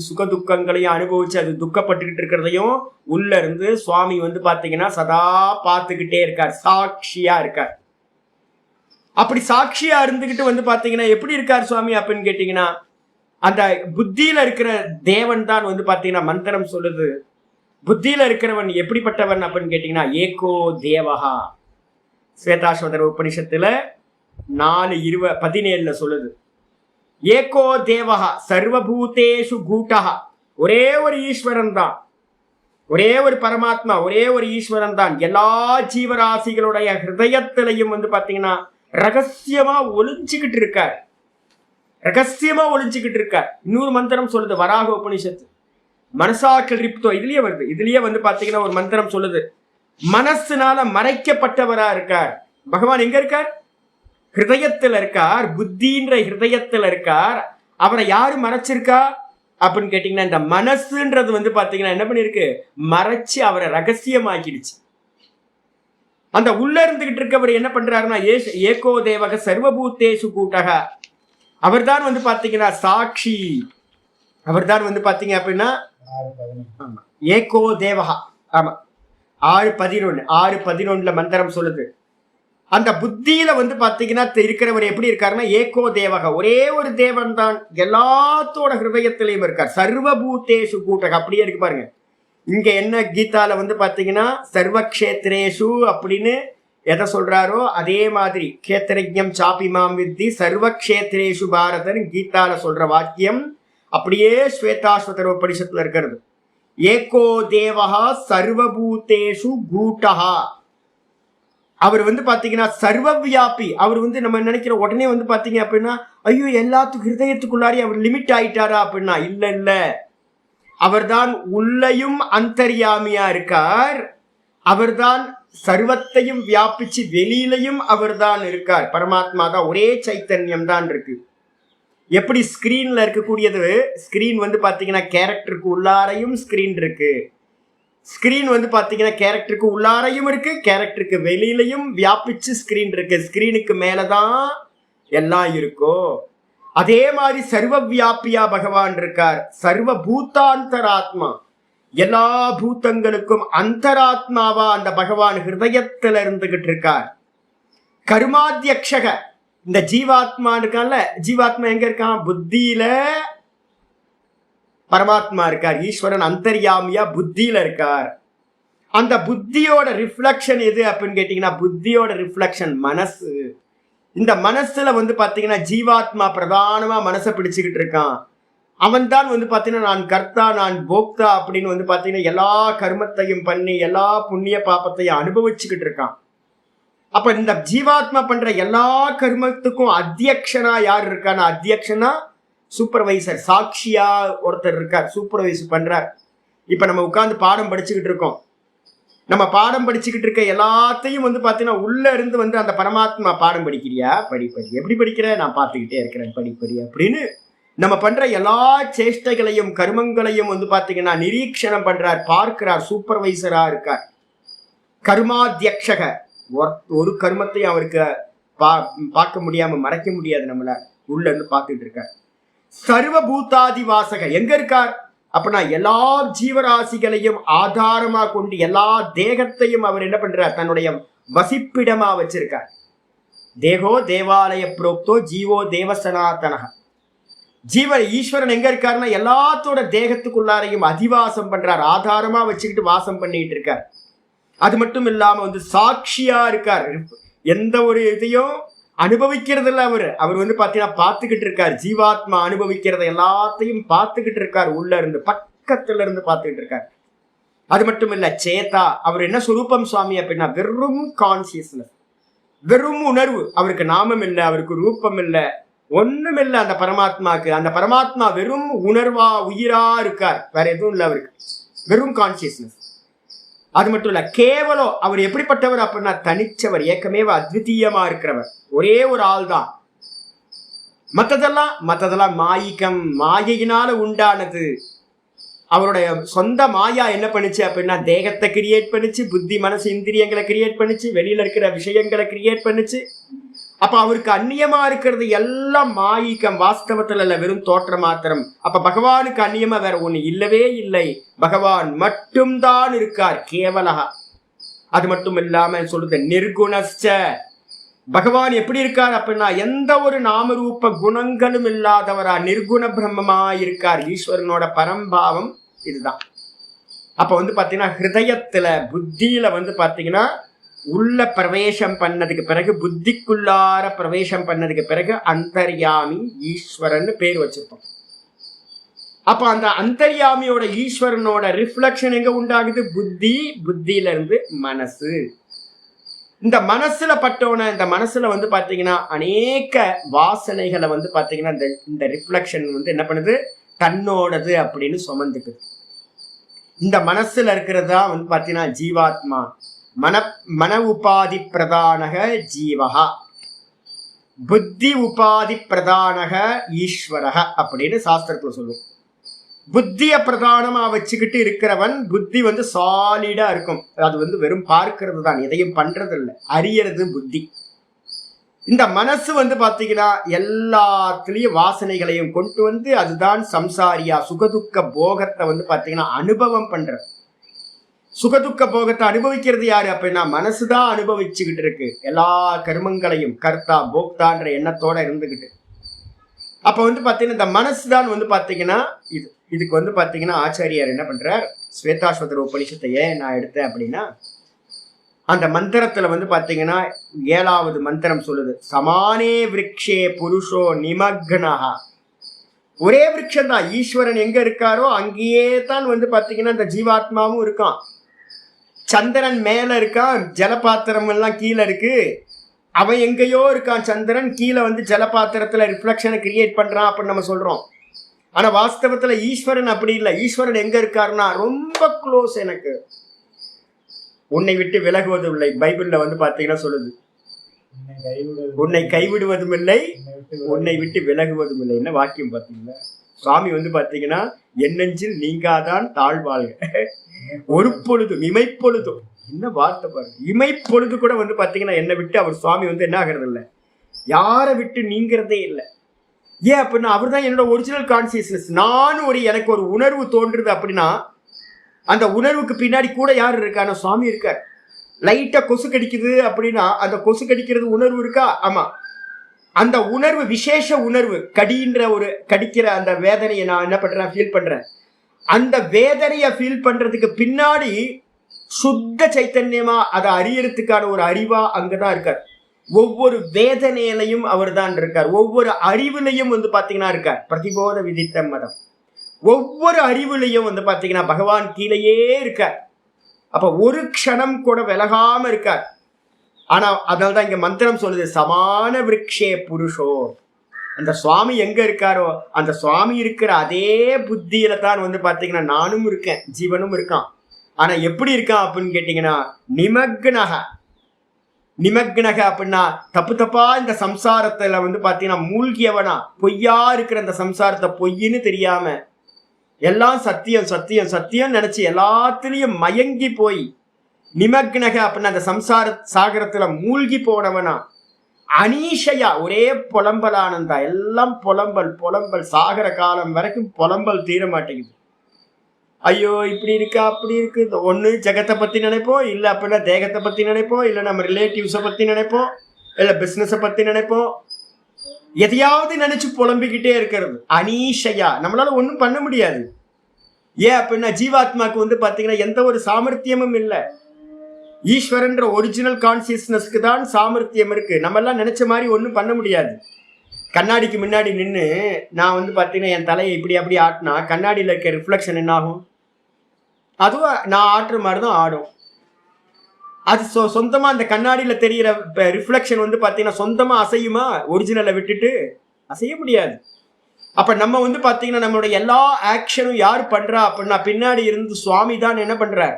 சுக துக்கங்களையும் அனுபவிச்சு அது துக்கப்பட்டுக்கிட்டு இருக்கிறதையும் உள்ள இருந்து சுவாமி வந்து பாத்தீங்கன்னா சதா பார்த்துக்கிட்டே இருக்கார். சாட்சியா இருக்கார். அப்படி சாட்சியா இருந்துகிட்டு வந்து பாத்தீங்கன்னா எப்படி இருக்கார் சுவாமி அப்படின்னு கேட்டீங்கன்னா, அந்த புத்தியில இருக்கிற தேவன் தான் வந்து பாத்தீங்கன்னா மந்திரம் சொல்லுது. புத்தியில இருக்கிறவன் எப்படிப்பட்டவன் அப்படின்னு கேட்டீங்கன்னா ஏகோ தேவஹா. ஸ்வேதாஸ்வதர உபனிஷத்துல 4:17 சொல்லுது. ஏகோ தேவஹா சர்வபூதேஷு கூட்டஹா. ஒரே ஒரு ஈஸ்வரன் தான், ஒரே ஒரு பரமாத்மா, ஒரே ஒரு ஈஸ்வரன் தான் எல்லா ஜீவராசிகளுடைய ஹிருதயத்திலையும் வந்து பாத்தீங்கன்னா ரகசியமா ஒளிஞ்சுக்கிட்டு இருக்கார். ரகசியமா ஒளிஞ்சுக்கிட்டு இருக்கார். இன்னொரு மந்திரம் சொல்லுது வராக உபனிஷத்து, மனசாக்கள் ரிப்தோ, இதுலயே வருது. இதுலயே பாத்தீங்கன்னா ஒரு மந்திரம் சொல்லுது, மனசுனால மறைக்கப்பட்டவரா இருக்கார் பகவான். எங்க இருக்கார்? ஹிருதயத்துல இருக்கார். புத்தின்ற ஹிருதயத்துல இருக்கார். அவரை யாரு மறைச்சிருக்கா அப்படின்னு கேட்டீங்கன்னா, இந்த மனசுன்றது பாத்தீங்கன்னா என்ன பண்ணிருக்கு, மறைச்சு அவரை ரகசியமாக்கிடுச்சு. அந்த உள்ள இருந்துகிட்டு இருக்கவர் என்ன பண்றாருன்னா, ஏகோ தேவக சர்வபூத்தேஷு கூட்டக, அவர் தான் பாத்தீங்கன்னா சாட்சி. அவர் தான் பாத்தீங்க அப்படின்னா ஏகோ தேவகா. ஆமா, 6:11 6:11 மந்திரம் சொல்லுது. அந்த புத்தியில பாத்தீங்கன்னா இருக்கிறவர் எப்படி இருக்காருன்னா, ஏகோ தேவக, ஒரே ஒரு தேவன் தான் எல்லாத்தோட ஹிருதயத்திலையும் இருக்கார். சர்வபூத்தேஷு கூட்டக, அப்படியே இருக்கு பாருங்க. இங்க என்ன கீதால பாத்தீங்கன்னா சர்வக்ஷேத்ரேஷு அப்படின்னு எதை சொல்றாரோ அதே மாதிரி கேத்திரஜ்யம் சாபிமாம் வித்தி சர்வக்ஷேத்ரேஷு பாரதன் கீதால சொல்ற வாக்கியம் அப்படியே ஸ்வேதாஸ்வதர்வ பரிஷத்துல இருக்கிறது. ஏகோ தேவஹா சர்வபூதேஷு கூட்டஹா. அவர் பாத்தீங்கன்னா சர்வவியாபி. அவர் நம்ம நினைக்கிற உடனே பாத்தீங்க அப்படின்னா, ஐயோ எல்லாத்துக்கும் ஹிருதயத்துக்குள்ளாரி அவர் லிமிட் ஆயிட்டாரா அப்படின்னா, இல்ல இல்ல, அவர்தான் உள்ளையும் அந்தர்யாமியா இருக்கார். அவர்தான் சர்வத்தையும் வியாபிச்சு வெளியிலையும் அவர்தான் இருக்கார். பரமாத்மா தான், ஒரே சைத்தன்யம் தான் இருக்கு. எப்படி ஸ்கிரீன்ல இருக்கக்கூடியது, ஸ்கிரீன் பாத்தீங்கன்னா கேரக்டருக்கு உள்ளாரையும் ஸ்கிரீன் இருக்கு. ஸ்கிரீன் பாத்தீங்கன்னா கேரக்டருக்கு உள்ளாரையும் இருக்கு, கேரக்டருக்கு வெளியிலையும் வியாபிச்சு ஸ்கிரீன் இருக்கு. ஸ்கிரீனுக்கு மேலதான் எல்லாம் இருக்கோ. அதே மாதிரி சர்வ வியாபியா பகவான் இருக்கார். சர்வ பூத்தாந்தராத்மா, எல்லா பூத்தங்களுக்கும் அந்தராத்மாவா அந்த பகவான் ஹிருதயத்துல இருந்துகிட்டு இருக்கார். கர்மாத்தியக்ஷக, இந்த ஜீவாத்மா இருக்கான்ல, ஜீவாத்மா எங்க இருக்கான்? புத்தியில பரமாத்மா இருக்கார். ஈஸ்வரன் அந்தர்யாமியா புத்தியில இருக்கார். அந்த புத்தியோட ரிஃப்ளெக்ஷன் எது அப்படின்னு கேட்டீங்கன்னா, புத்தியோட ரிஃப்ளெக்ஷன் மனசு. இந்த மனசுல பாத்தீங்கன்னா ஜீவாத்மா பிரதானமா மனசை பிடிச்சுக்கிட்டு இருக்கான். அவன் தான் பாத்தீங்கன்னா நான் கர்த்தா நான் போக்தா அப்படின்னு பாத்தீங்கன்னா எல்லா கர்மத்தையும் பண்ணி எல்லா புண்ணிய பாபத்தையும் அனுபவிச்சுக்கிட்டு இருக்கான். அப்ப இந்த ஜீவாத்மா பண்ற எல்லா கர்மத்துக்கும் அத்தியக்ஷனா யார் இருக்கான்னா, அத்தியக்ஷனா சூப்பர்வைசர், சாட்சியா ஒருத்தர் இருக்கார், சூப்பர்வைசர் பண்றார். இப்ப நம்ம உட்கார்ந்து பாடம் படிச்சுக்கிட்டு இருக்கோம். நம்ம பாடம் படிச்சுக்கிட்டு இருக்க எல்லாத்தையும் பாத்தீங்கன்னா உள்ள இருந்து அந்த பரமாத்மா பாடம் படிக்கிறியா, படிப்படி, எப்படி படிக்கிற, நான் பார்த்துக்கிட்டே இருக்கிறேன், படிப்படி அப்படின்னு நம்ம பண்ற எல்லா சேஷ்டைகளையும் கர்மங்களையும் பாத்தீங்கன்னா நிரீட்சணம் பண்றார், பார்க்கிறார், சூப்பர்வைசரா இருக்கார். கர்மாத்தியக்ஷக, ஒரு கர்மத்தையும் அவருக்கு பார்க்க முடியாம மறைக்க முடியாது, நம்மள உள்ள இருந்து பார்த்துட்டு இருக்கார். சர்வபூதாதி வாசக எங்க இருக்கார் அப்படின்னா, எல்லா ஜீவராசிகளையும் ஆதாரமா கொண்டு எல்லா தேகத்தையும் அவர் என்ன பண்றார், தன்னுடைய வசிப்பிடமா வச்சிருக்கார். தேகோ தேவாலய புரோக்தோ ஜீவோ தேவசனாத்தனக. ஈஸ்வரன் எங்க இருக்காருன்னா எல்லாத்தோட தேகத்துக்குள்ளாரையும் அதிவாசம் பண்றார், ஆதாரமா வச்சுக்கிட்டு வாசம் பண்ணிட்டு இருக்கார். அது மட்டும் இல்லாம சாட்சியா இருக்கார். எந்த ஒரு இதையும் அனுபவிக்கிறது இல்ல அவர் பாத்தீங்கன்னா பார்த்துக்கிட்டு இருக்கார். ஜீவாத்மா அனுபவிக்கிறத எல்லாத்தையும் பார்த்துக்கிட்டு இருக்கார், உள்ள இருந்து பக்கத்துல இருந்து பார்த்துக்கிட்டு இருக்கார். அது மட்டும் இல்ல சேதா, அவர் என்ன சுரூபம் சுவாமி அப்படின்னா வெறும் கான்சியஸ்னஸ், வெறும் உணர்வு. அவருக்கு நாமம் இல்லை, அவருக்கு ரூபம் இல்லை, ஒண்ணும் இல்லை அந்த பரமாத்மாக்கு. அந்த பரமாத்மா வெறும் உணர்வா உயிரா இருக்கார், வேற எதுவும் இல்லை அவருக்கு, வெறும் கான்சியஸ்னஸ். அது மட்டும் இல்ல கேவலம் அவர் எப்படிப்பட்டவர் அப்படின்னா தனிச்சவர், ஏக்கமேவ அத்விதீயமா இருக்கிறவர், ஒரே ஒரு ஆள் தான். மத்ததெல்லாம் மாயிக்கம், மாயையினால உண்டானது. அவருடைய சொந்த மாயா என்ன பண்ணுச்சு அப்படின்னா தேகத்தை கிரியேட் பண்ணுச்சு, புத்தி மனசு இந்திரியங்களை கிரியேட் பண்ணுச்சு, வெளியில இருக்கிற விஷயங்களை கிரியேட் பண்ணுச்சு. அப்ப அவருக்கு அந்நியமா இருக்கிறது எல்லாம் மாயிக்கம், வாஸ்தவத்துல இல்ல, வெறும் தோற்றம் மாத்திரம். அப்ப பகவானுக்கு அந்நியமா வேற ஒண்ணு இல்லவே இல்லை, பகவான் மட்டும்தான் இருக்கார், கேவலகா. அது மட்டும் இல்லாம சொல்லுது நிர்குணஸ்ச, பகவான் எப்படி இருக்கார் அப்படின்னா எந்த ஒரு நாமரூப குணங்களும் இல்லாதவரா நிர்குண பிரம்மமா இருக்கார். ஈஸ்வரனோட பரம்பாவம் இதுதான். அப்ப பாத்தீங்கன்னா ஹிருதயத்துல புத்தியில பாத்தீங்கன்னா உள்ள பிரவேசம் பண்ணதுக்கு பிறகு, புத்திக்குள்ளார பிரவேசம் பண்ணதுக்கு பிறகு அந்தர்யாமி ஈஸ்வரன் பேர் வச்சிருப்போம். அப்ப அந்த அந்தர்யாமியோட ஈஸ்வரனோட ரிஃப்ளெக்ஷன் எங்க உண்டாகுது? புத்தி, புத்தியில இருந்து மனசு. இந்த மனசுல பட்டோன இந்த மனசுல வந்து பாத்தீங்கன்னா அநேக வாசனைகளை வந்து பாத்தீங்கன்னா இந்த ரிஃப்ளெக்ஷன் வந்து என்ன பண்ணுது, தன்னோடது அப்படின்னு சுமந்துக்குது. இந்த மனசுல இருக்கிறதா வந்து பாத்தீங்கன்னா ஜீவாத்மா. மன உபாதி பிரதானக ஜீவகா, புத்தி உபாதி பிரதானக ஈஸ்வரக அப்படின்னு சாஸ்திரத்துல சொல்லுவோம். புத்திய பிரதானமா வச்சுக்கிட்டு இருக்கிறவன் புத்தி வந்து சாலிடா இருக்கும். அது வந்து வெறும் பார்க்கிறது தான், எதையும் பண்றது இல்லை, அறியறது புத்தி. இந்த மனசு வந்து பாத்தீங்கன்னா எல்லாத்துலயும் வாசனைகளையும் கொண்டு வந்து அதுதான் சம்சாரியா சுகதுக்க போகத்தை வந்து பாத்தீங்கன்னா அனுபவம் பண்ற. சுகதுக்க போகத்தை அனுபவிக்கிறது யாரு அப்படின்னா மனசுதான் அனுபவிச்சுக்கிட்டு இருக்கு எல்லா கர்மங்களையும், கர்த்தா போக்தான்ற எண்ணத்தோட இருந்துகிட்டு. அப்ப வந்து பாத்தீங்கன்னா இந்த மனசுதான் வந்து பாத்தீங்கன்னா இதுக்கு வந்து பாத்தீங்கன்னா ஆச்சாரியார் என்ன பண்றார், ஸ்வேதாஸ்வதர உபனிஷத்தை ஏன் நான் எடுத்தேன் அப்படின்னா, அந்த மந்திரத்துல வந்து பாத்தீங்கன்னா 7வது மந்திரம் சொல்லுது, சமானே விரக்ஷே புருஷோ நிமக்னஹா. ஒரே விரக்ஷம் தான், ஈஸ்வரன் எங்க இருக்காரோ அங்கேயே தான் வந்து பாத்தீங்கன்னா இந்த ஜீவாத்மாவும் இருக்கான். சந்திரன் மேல இருக்கான், ஜலபாத்திரம் எல்லாம் கீழே இருக்கு. அவன் எங்கேயோ இருக்கான் சந்திரன், கீழே வந்து ஜலபாத்திரத்துல ரிஃப்ளெக்ஷனை கிரியேட் பண்றான் அப்படின்னு நம்ம சொல்றோம். ஆனா வாஸ்தவத்துல ஈஸ்வரன் அப்படி இல்லை. ஈஸ்வரன் எங்க இருக்காருன்னா ரொம்ப க்ளோஸ். எனக்கு உன்னை விட்டு விலகுவதும் இல்லை, பைபிள்ல வந்து பாத்தீங்கன்னா சொல்லுது, உன்னை கைவிடுவதும் இல்லை, உன்னை விட்டு விலகுவதும் இல்லை. என்ன வாக்கியம் பாத்தீங்களா? சுவாமி வந்து பாத்தீங்கன்னா என்னெஞ்சில் நீங்காதான் தாழ்வாழ்க ஒரு பொழுதும் இமைப்பொழுதும். என்ன வார்த்தை பாருங்க, இமைப்பொழுது கூட வந்து பாத்தீங்கன்னா என்னை விட்டு அவர் சுவாமி வந்து என்ன ஆகிறது இல்லை, யாரை விட்டு நீங்கிறதே இல்லை. ஏன் அப்படின்னா அவர் தான் என்னோட ஒரிஜினல் கான்சியஸ்னஸ். நானும் எனக்கு ஒரு உணர்வு தோன்றுது அப்படின்னா அந்த உணர்வுக்கு பின்னாடி கூட யார் இருக்கான, சுவாமி இருக்கார். லைட்டா கொசு கடிக்குது அப்படின்னா அந்த கொசு கடிக்கிறது உணர்வு இருக்கா? ஆமா. அந்த உணர்வு விசேஷ உணர்வு, கடின்ற ஒரு கடிக்கிற அந்த வேதனையை நான் என்ன பண்றேன், ஃபீல் பண்றேன். அந்த வேதனையை ஃபீல் பண்றதுக்கு பின்னாடி சுத்த சைத்தன்யமா அதை அறியறதுக்கான ஒரு அறிவா அங்கதான் இருக்கார். ஒவ்வொரு வேதனையிலையும் அவர் தான் இருக்கார். ஒவ்வொரு அறிவுலையும் வந்து பாத்தீங்கன்னா இருக்கார். பிரதிபோத விதித்த மதம், ஒவ்வொரு அறிவுலையும் வந்து பாத்தீங்கன்னா பகவான் கீழேயே இருக்கார். அப்ப ஒரு க்ஷணம் கூட விலகாம இருக்கார். ஆனா அதனால்தான் இங்க மந்திரம் சொல்லுது, சமான விரக்ஷே புருஷோ. அந்த சுவாமி எங்க இருக்காரோ அந்த சுவாமி இருக்கிற அதே புத்தியில தான் வந்து பாத்தீங்கன்னா நானும் இருக்கேன், ஜீவனும் இருக்கான். ஆனா எப்படி இருக்கான் அப்படின்னு கேட்டீங்கன்னா நிமக்னக. நிமக்னக அப்படின்னா தப்பு தப்பா இந்த சம்சாரத்துல வந்து பாத்தீங்கன்னா மூழ்கியவனா, பொய்யா இருக்கிற அந்த சம்சாரத்தை பொய்ன்னு தெரியாம எல்லாம் சத்தியம் சத்தியம் சத்தியம் நினைச்சு எல்லாத்துலயும் மயங்கி போய் நிமக்னக அப்படின்னா அந்த சம்சார சாகரத்துல மூழ்கி போனவனா. அனீஷையா ஒரே புலம்பலானந்தா, எல்லாம் புலம்பல் புலம்பல், சாகர காலம் வரைக்கும் புலம்பல் தீர மாட்டேங்குது. ஐயோ இப்படி இருக்கா அப்படி இருக்கு, ஒண்ணு ஜெகத்தை பத்தி நினைப்போம், இல்ல அப்படின்னா தேகத்தை பத்தி நினைப்போம், இல்ல நம்ம ரிலேட்டிவ்ஸை பத்தி நினைப்போம், இல்ல பிசினஸை பத்தி நினைப்போம். எதையாவது நினைச்சு புலம்பிக்கிட்டே இருக்கிறது அனீஷையா. நம்மளால ஒன்றும் பண்ண முடியாது. ஏன் அப்படின்னா ஜீவாத்மாக்கு வந்து பாத்தீங்கன்னா எந்த ஒரு சாமர்த்தியமும் இல்லை. ஈஸ்வரன்ற ஒரிஜினல் கான்சியஸ்னஸ்க்கு தான் சாமர்த்தியம் இருக்கு. நம்ம எல்லாம் நினைச்ச மாதிரி ஒன்றும் பண்ண முடியாது. கண்ணாடிக்கு முன்னாடி நின்று நான் வந்து பார்த்தீங்கன்னா என் தலையை இப்படி அப்படி ஆட்டினா கண்ணாடியில் இருக்க ரிஃப்ளெக்ஷன் என்ன ஆகும்? அதுவும் நான் ஆட்டுற மாதிரி தான் ஆடும். அது சொந்தமாக அந்த கண்ணாடியில் தெரிகிற ரிஃப்ளெக்ஷன் வந்து பார்த்தீங்கன்னா சொந்தமாக அசையுமா? ஒரிஜினலை விட்டுட்டு அசைய முடியாது. அப்போ நம்ம வந்து பார்த்தீங்கன்னா நம்மளுடைய எல்லா ஆக்ஷனும் யார் பண்ணுறா அப்படின்னா பின்னாடி இருந்து சுவாமி தான் என்ன பண்ணுறார்,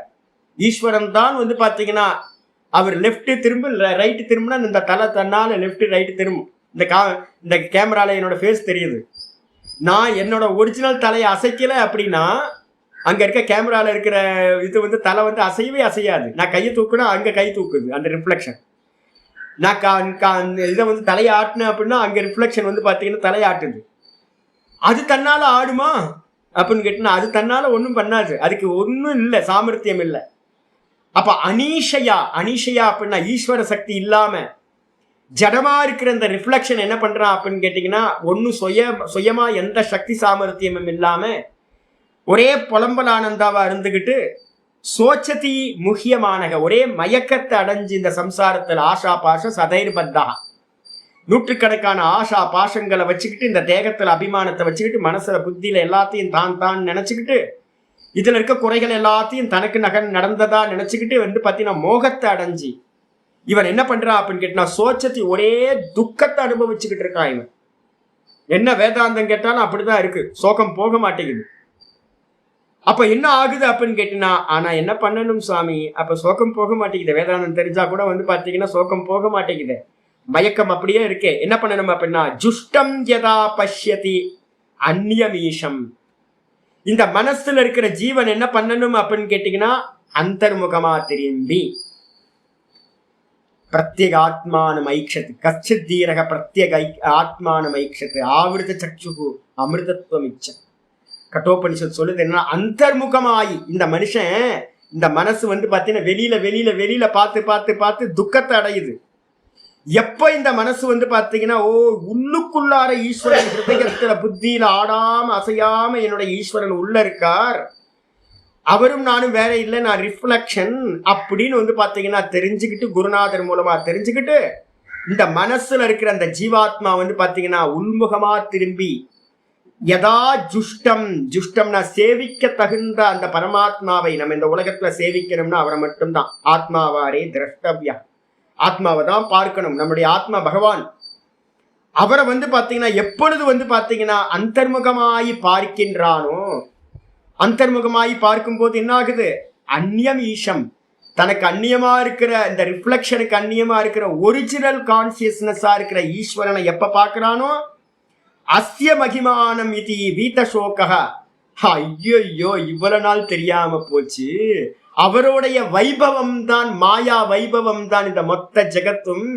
ஈஸ்வரன் தான் வந்து பார்த்தீங்கன்னா அவர் லெஃப்ட்டு திரும்ப ரைட்டு திரும்பினா இந்த தலை தன்னால் லெஃப்ட்டு ரைட்டு திரும்பும். இந்த கேமரால என்னோட ஃபேஸ் தெரியுது. நான் என்னோட ஒரிஜினல் தலையை அசைக்கல அப்படின்னா அங்க இருக்க கேமரால இருக்கிற இது வந்து தலை வந்து அசையவே அசையாது. நான் கையை தூக்குனா அங்க கை தூக்குது அந்த ரிஃப்ளெக்ஷன். நான் இதை வந்து தலையை ஆட்டினேன் அப்படின்னா அங்க ரிஃப்ளெக்ஷன் வந்து பார்த்தீங்கன்னா தலையாட்டுது. அது தன்னால ஆடுமா அப்படின்னு கேட்டீங்கன்னா அது தன்னால ஒன்றும் பண்ணாது. அதுக்கு ஒன்றும் இல்லை, சாமர்த்தியம் இல்லை. அப்ப அனீஷையா அப்படின்னா ஈஸ்வர சக்தி இல்லாம ஜடமா இருக்கிற இந்த ரிஃப்ளெக்ஷன் என்ன பண்றான் அப்படின்னு கேட்டீங்கன்னா ஒன்னும் சுயமா எந்த சக்தி சாமர்த்தியமும் இல்லாம ஒரே புலம்பலானந்தாவா இருந்துகிட்டு சோச்சதி முக்கியமான ஒரே மயக்கத்தை அடைஞ்சு இந்த சம்சாரத்தில் ஆஷா பாஷ சதைர் பத்தா, நூற்றுக்கணக்கான ஆஷா பாஷங்களை வச்சுக்கிட்டு இந்த தேகத்துல அபிமானத்தை வச்சுக்கிட்டு மனசுல புத்தியில எல்லாத்தையும் தான் நினைச்சுக்கிட்டு இதுல இருக்க குறைகள் எல்லாத்தையும் தனக்கு நடந்ததா நினைச்சுக்கிட்டு வந்து பாத்தீங்கன்னா மோகத்தை அடைஞ்சி இவன் என்ன பண்றான் அப்படின்னு கேட்டா சோச்சத்தை ஒரே துக்கத்தை அனுபவிச்சுக்கிட்டு இருக்கான். இவன் என்ன வேதாந்தம் கேட்டாலும் அப்படிதான் இருக்கு, சோகம் போக மாட்டேங்குது. அப்ப என்ன ஆகுது அப்படின்னு கேட்டீங்கன்னா, ஆனா என்ன பண்ணணும் சுவாமி, அப்ப சோகம் போக மாட்டேங்குது. வேதாந்தம் தெரிஞ்சா கூட பாத்தீங்கன்னா சோகம் போக மாட்டேங்குது, மயக்கம் அப்படியே இருக்கே. என்ன பண்ணணும் அப்படின்னா, ஜுஷ்டம் யதா பஷ்யதி அந்நியமீஷம். இந்த மனசுல இருக்கிற ஜீவன் என்ன பண்ணணும் அப்படின்னு கேட்டீங்கன்னா, அந்தர்முகமா திரும்பி பிரத்யேக ஆத்மானம் ஐக்ஷத்து கச்சித் தீரக பிரத்யேக ஆத்மானம் ஐக்ஷத்து ஆவிருத சக்ஷுகு அமிர்தத்துவம் இச்சம். கட்டோபனிஷத் சொல்லுது என்ன, அந்தர்முகமாயி இந்த மனுஷன் இந்த மனசு பாத்தீங்கன்னா வெளியில வெளியில வெளியில பார்த்து பார்த்து பார்த்து துக்கத்தை அடையுது. எப்ப இந்த மனசு பாத்தீங்கன்னா உள்ளுக்குள்ளார ஈஸ்வரன் ஹிருதயத்துல புத்தியில ஆடாம அசையாம என்னோட ஈஸ்வரன் உள்ள இருக்கார், அவரும் நானும் வேற இல்லை, நான் ரிஃப்ளெக்ஷன் அப்படின்னு பாத்தீங்கன்னா தெரிஞ்சுக்கிட்டு, குருநாதர் மூலமா தெரிஞ்சுக்கிட்டு, இந்த மனசுல இருக்கிற அந்த ஜீவாத்மா பாத்தீங்கன்னா உள்முகமா திரும்பி யதா ஜுஷ்டம், ஜுஷ்டம்னா சேவிக்க தகுந்த அந்த பரமாத்மாவை நம்ம இந்த உலகத்துல சேவிக்கணும்னா அவரை மட்டும்தான். ஆத்மாவாரே திரஷ்டவ்யா, ஆத்மாவை தான் பார்க்கணும். நம்முடைய ஆத்மா பகவான். அவரை பாத்தீங்கன்னா எப்பொழுது பாத்தீங்கன்னா அந்தர்முகமாயி பார்க்கின்றானோ, அந்தர்முகமாயி பார்க்கும் போது என்ன ஆகுது, அந்நியம் ஈஷம், தனக்கு அந்நியமா இருக்கிற இந்த ரிஃப்ளெக்ஷனுக்கு அந்நியமா இருக்கிற ஒரிஜினல் கான்சியஸ்னஸா இருக்கிற ஈஸ்வரனை எப்ப பார்க்கிறானோ, அஸ்ய மகிமானம் இது வீதசோகா. ஐயோ இவ்வளவு நாள் தெரியாம போச்சு, அவருடைய வைபவம் தான், மாயா வைபவம் தான் இந்த மொத்த ஜெகத்தும்.